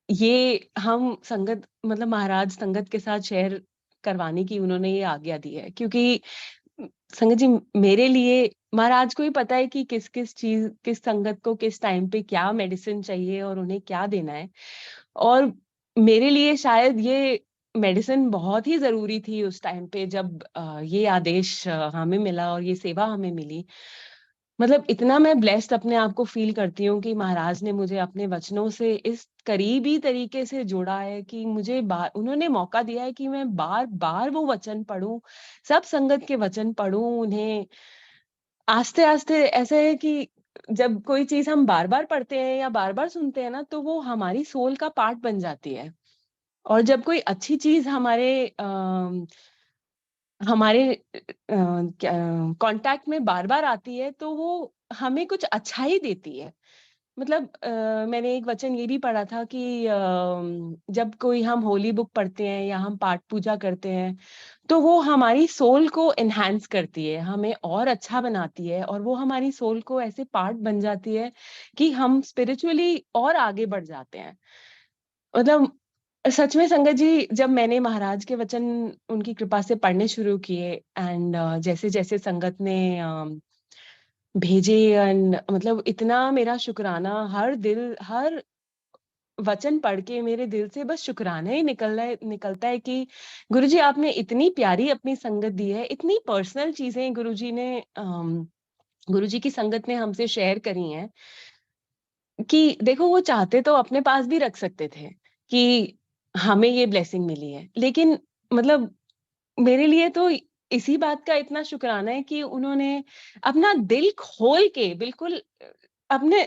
ये हम संगत, मतलब महाराज संगत के साथ शेयर करवाने की उन्होंने ये आज्ञा दी है, क्योंकि संगत जी, मेरे लिए महाराज को ही पता है कि किस संगत को किस टाइम पे क्या मेडिसिन चाहिए और उन्हें क्या देना है। और मेरे लिए शायद ये मेडिसिन बहुत ही ज़रूरी थी उस टाइम पे, जब ये आदेश हमें मिला और ये सेवा हमें मिली। मतलब इतना मैं ब्लेस्ड अपने आप को फ़ील करती हूँ कि महाराज ने मुझे अपने वचनों से इस करीबी तरीके से जोड़ा है कि उन्होंने मौका दिया है कि मैं बार-बार वो वचन पढ़ूँ, सब संगत के वचन पढ़ूँ, उन्हें आस्ते-आस्ते ऐसा है कि जब कोई चीज़ हम बार-बार पढ़ते हैं या बार-बार सुनते हैं ना, तो वो हमारी सोल का पार्ट बन जाती है। और जब कोई अच्छी चीज़ हमारे क्या कॉन्टैक्ट में बार-बार आती है, तो वो हमें कुछ अच्छा ही देती है। मतलब मैंने एक वचन ये भी पढ़ा था कि जब कोई हम होली बुक पढ़ते हैं या हम पाठ पूजा करते हैं, तो वो हमारी सोल को एनहांस करती है, हमें और अच्छा बनाती है, और वो हमारी सोल को ऐसे पार्ट बन जाती है कि हम स्पिरिचुअली और आगे बढ़ जाते हैं। मतलब सच में संगत जी, जब मैंने महाराज के वचन उनकी कृपा से पढ़ने शुरू किए, एंड जैसे-जैसे संगत ने भेजे, एंड मतलब इतना मेरा शुकराना, हर वचन पढ़ के मेरे दिल से बस शुकराना ही निकलता है कि गुरुजी आपने इतनी प्यारी अपनी संगत दी है, इतनी पर्सनल चीज़ें गुरुजी की संगत ने हमसे शेयर करी हैं कि देखो, वो चाहते तो अपने पास भी रख सकते थे कि हमें ये ब्लेसिंग मिली है। लेकिन मतलब मेरे लिए तो इसी बात का इतना शुकराना है कि उन्होंने अपना दिल खोल के बिल्कुल अपने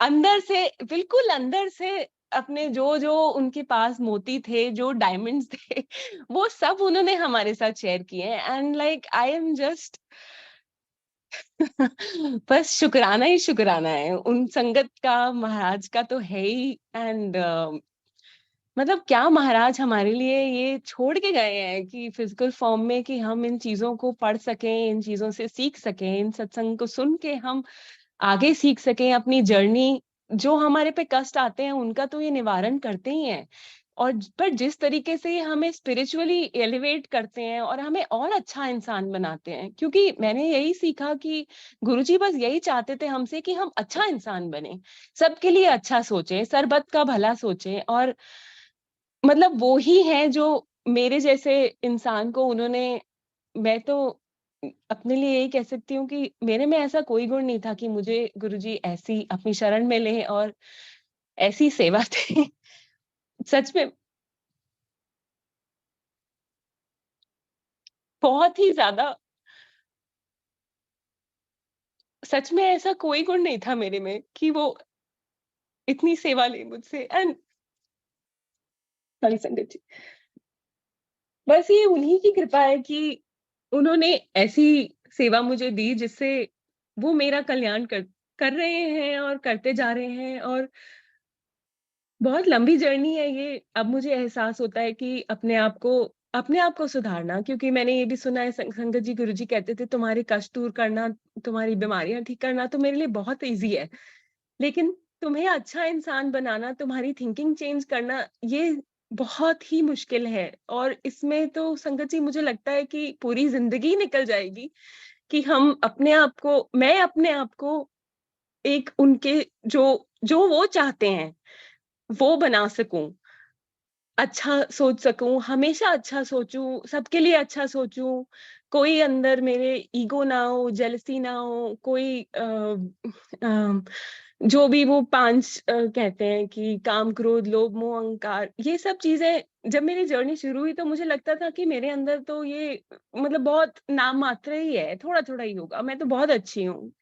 अंदर से, बिल्कुल अंदर से अपने जो जो उनके पास मोती थे, जो डायमंड्स थे, वो सब उन्होंने हमारे साथ शेयर किए। And like I am just बस शुक्राना ही शुक्राना है उन संगत का, महाराज का तो है ही। एंड मतलब क्या महाराज हमारे लिए ये छोड़ के गए हैं कि फिजिकल फॉर्म में, कि हम इन चीजों को पढ़ सकें, इन चीजों से सीख सकें, इन सत्संग को सुन के हम आगे सीख सकें अपनी जर्नी। जो हमारे पे कष्ट आते हैं उनका तो ये निवारण करते ही हैं, और पर जिस तरीके से ये हमें स्पिरिचुअली एलिवेट करते हैं और हमें और अच्छा इंसान बनाते हैं, क्योंकि मैंने यही सीखा कि गुरुजी बस यही चाहते थे हमसे कि हम अच्छा इंसान बने, सबके लिए अच्छा सोचें, सरबत का भला सोचें। और मतलब वो ही है जो मेरे जैसे इंसान को उन्होंने, मैं तो अपने लिए यही कह सकती हूँ कि मेरे में ऐसा कोई गुण नहीं था कि मुझे गुरुजी ऐसी अपनी शरण में लें और ऐसी सेवा दें। सच में बहुत ही ज्यादा, सच में ऐसा कोई गुण नहीं था मेरे में कि वो इतनी सेवा ले मुझसे। एंड सॉरी संगत जी, बस ये उन्हीं की कृपा है कि उन्होंने ऐसी सेवा मुझे दी जिससे वो मेरा कल्याण कर रहे हैं और करते जा रहे हैं। और बहुत लंबी जर्नी है ये। अब मुझे एहसास होता है कि अपने आप को सुधारना, क्योंकि मैंने ये भी सुना है संगत जी, गुरुजी कहते थे तुम्हारे कष्ट दूर करना, तुम्हारी बीमारियां ठीक करना तो मेरे लिए बहुत इजी है, लेकिन तुम्हें अच्छा इंसान बनाना, तुम्हारी थिंकिंग चेंज करना, ये बहुत ही मुश्किल है। और इसमें तो संगत जी मुझे लगता है कि पूरी जिंदगी निकल जाएगी कि हम मैं अपने आप को एक उनके जो जो वो चाहते हैं वो बना सकूं, अच्छा सोच सकूं, हमेशा अच्छा सोचूं, सबके लिए अच्छा सोचूं, कोई अंदर मेरे ईगो ना हो, जेलसी ना हो, कोई जो भी वो 5 कहते हैं कि काम, क्रोध, लोभ, मोह, अहंकार, ये सब चीजें जब मेरी जर्नी शुरू हुई तो मुझे लगता था कि मेरे अंदर तो ये मतलब बहुत नाम मात्र ही है, थोड़ा थोड़ा ही होगा, मैं तो बहुत अच्छी हूँ।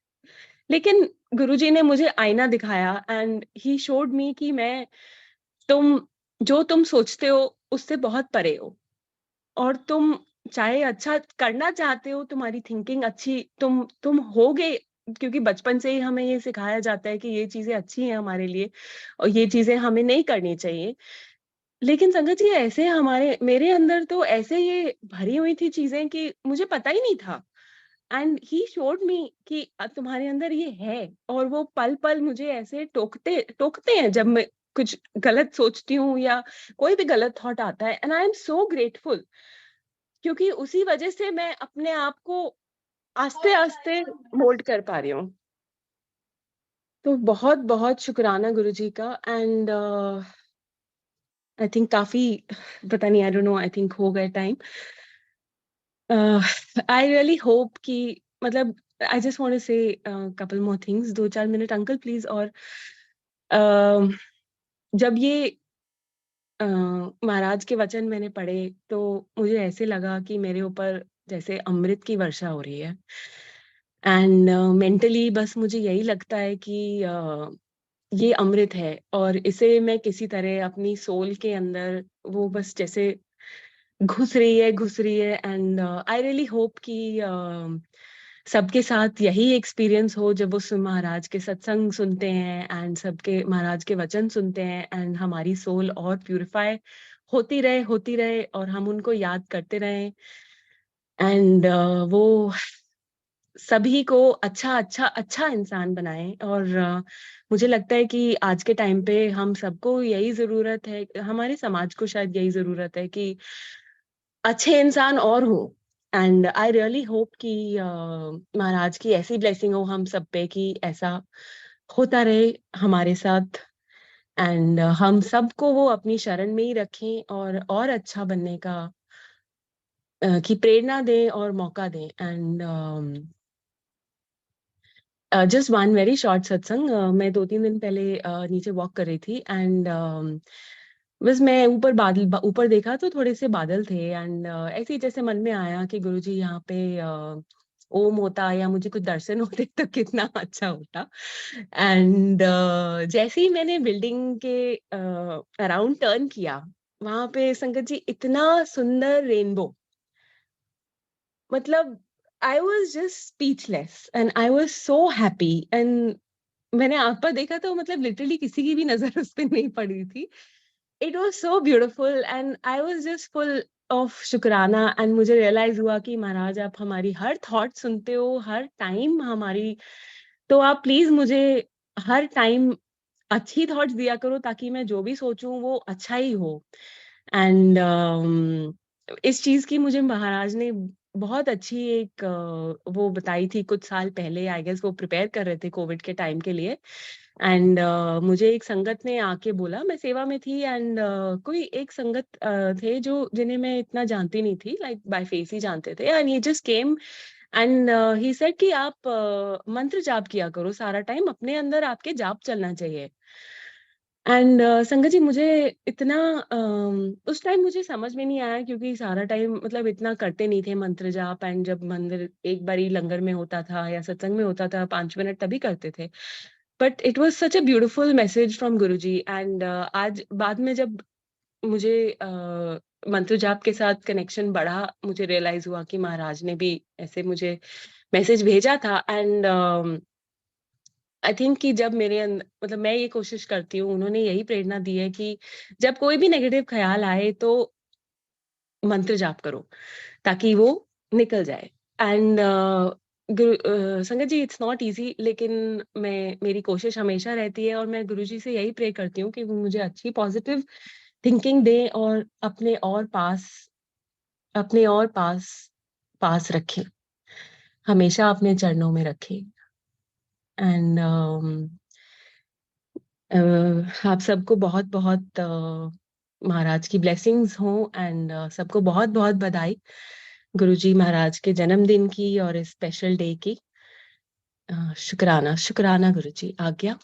लेकिन गुरुजी ने मुझे आईना दिखाया एंड ही शोड मी कि तुम जो तुम सोचते हो उससे बहुत परे हो, और तुम चाहे अच्छा करना चाहते हो, तुम्हारी थिंकिंग अच्छी, तुम होगे, क्योंकि बचपन से ही हमें ये सिखाया जाता है कि ये चीजें अच्छी हैं हमारे लिए और ये चीजें हमें नहीं करनी चाहिए। लेकिन संगत जी ऐसे मेरे अंदर तो ऐसे ये भरी हुई थी चीजें कि मुझे पता ही नहीं था। एंड ही शोड मी कि तुम्हारे अंदर ये है, और वो पल पल मुझे ऐसे टोकते टोकते हैं जब मैं कुछ गलत सोचती हूँ या कोई भी गलत थॉट आता है। And I am so grateful, क्योंकि उसी वजह से मैं अपने आप को आस्ते आस्ते मोल्ड कर पा रही हूँ। तो बहुत बहुत शुक्राना गुरुजी का। एंड आई थिंक काफी, पता नहीं, I don't know, I think हो गए टाइम। आई रियली होप कि मतलब आई जस्ट वांट टू से couple more things, 2-4 minute uncle please. और जब ये महाराज के वचन मैंने पढ़े तो मुझे ऐसे लगा कि मेरे ऊपर जैसे अमृत की वर्षा हो रही है। एंड मेंटली बस मुझे यही लगता है कि ये अमृत है और इसे मैं किसी तरह अपनी सोल के अंदर, वो बस जैसे घुस रही है। एंड आई रियली होप कि सबके साथ यही एक्सपीरियंस हो जब उस महाराज के सत्संग सुनते हैं एंड सबके महाराज के वचन सुनते हैं, एंड हमारी सोल और प्यूरिफाई होती रहे और हम उनको याद करते रहें। एंड वो सभी को अच्छा इंसान बनाए। और मुझे लगता है कि आज के टाइम पे हम सबको यही जरूरत है, हमारे समाज को शायद यही जरूरत है कि अच्छे इंसान और हो। एंड आई रियली होप कि महाराज की ऐसी ब्लेसिंग हो हम सब पे कि ऐसा होता रहे हमारे साथ। एंड हम सबको वो अपनी शरण में ही रखें और अच्छा बनने का की प्रेरणा दें और मौका दें। And just one very short सत्संग। मैं 2-3 दिन पहले नीचे वॉक कर रही थी एंड बस मैं ऊपर देखा तो थोड़े से बादल थे। एंड ऐसे ही जैसे मन में आया कि गुरुजी यहाँ पे ओम होता या मुझे कुछ दर्शन होते तो कितना अच्छा होता। एंड जैसे ही मैंने बिल्डिंग के अराउंड टर्न किया, वहां पे संगत जी इतना सुंदर रेनबो, मतलब I was just speechless and I was so happy. And मैंने आंख पर देखा तो मतलब लिटरली किसी की भी नजर उस पर नहीं पड़ी थी। It was so beautiful and I was just full of शुक्राना। एंड मुझे रियलाइज हुआ कि महाराज आप हमारी हर थॉट सुनते हो, हर टाइम हमारी, तो आप प्लीज मुझे हर टाइम अच्छी थॉट्स दिया करो ताकि मैं जो भी सोचूं वो अच्छा ही हो। एंड इस चीज की मुझे महाराज ने बहुत अच्छी एक वो बताई थी कुछ साल पहले, आई गेस वो प्रिपेयर कर रहे थे कोविड के टाइम के लिए। एंड मुझे एक संगत ने आके बोला, मैं सेवा में थी एंड कोई एक संगत थे जो जिन्हें मैं इतना जानती नहीं थी, लाइक बाय फेस ही जानते थे, and he just came and he said कि आप मंत्र जाप किया करो सारा टाइम, अपने अंदर आपके जाप चलना चाहिए। एंड संगत जी मुझे इतना उस टाइम मुझे समझ में नहीं आया क्योंकि सारा टाइम मतलब इतना करते नहीं थे मंत्र जाप। एंड जब मंदिर एक बारी लंगर में होता था या सत्संग में होता था 5 मिनट तभी करते थे। But it was such a beautiful message from Guruji. And आज बाद में जब मुझे मंत्र जाप के साथ कनेक्शन बढ़ा, मुझे रियलाइज हुआ कि महाराज ने भी ऐसे मुझे मैसेज भेजा था। एंड आई थिंक कि जब मेरे अंदर मतलब मैं ये कोशिश करती हूँ, उन्होंने यही प्रेरणा दी है कि जब कोई भी नेगेटिव ख्याल आए तो मंत्र जाप करो ताकि वो निकल जाए। एंड संगत जी इट्स नॉट इजी, लेकिन मेरी कोशिश हमेशा रहती है और मैं गुरुजी से यही प्रे करती हूँ कि वो मुझे अच्छी पॉजिटिव थिंकिंग दे और अपने और पास रखें, हमेशा अपने चरणों में रखें। एंड आप सबको बहुत बहुत महाराज की ब्लेसिंग्स हो। एंड सबको बहुत बहुत बधाई गुरुजी महाराज के जन्मदिन की और इस स्पेशल डे की। शुक्राना शुक्राना गुरुजी। आज्ञा।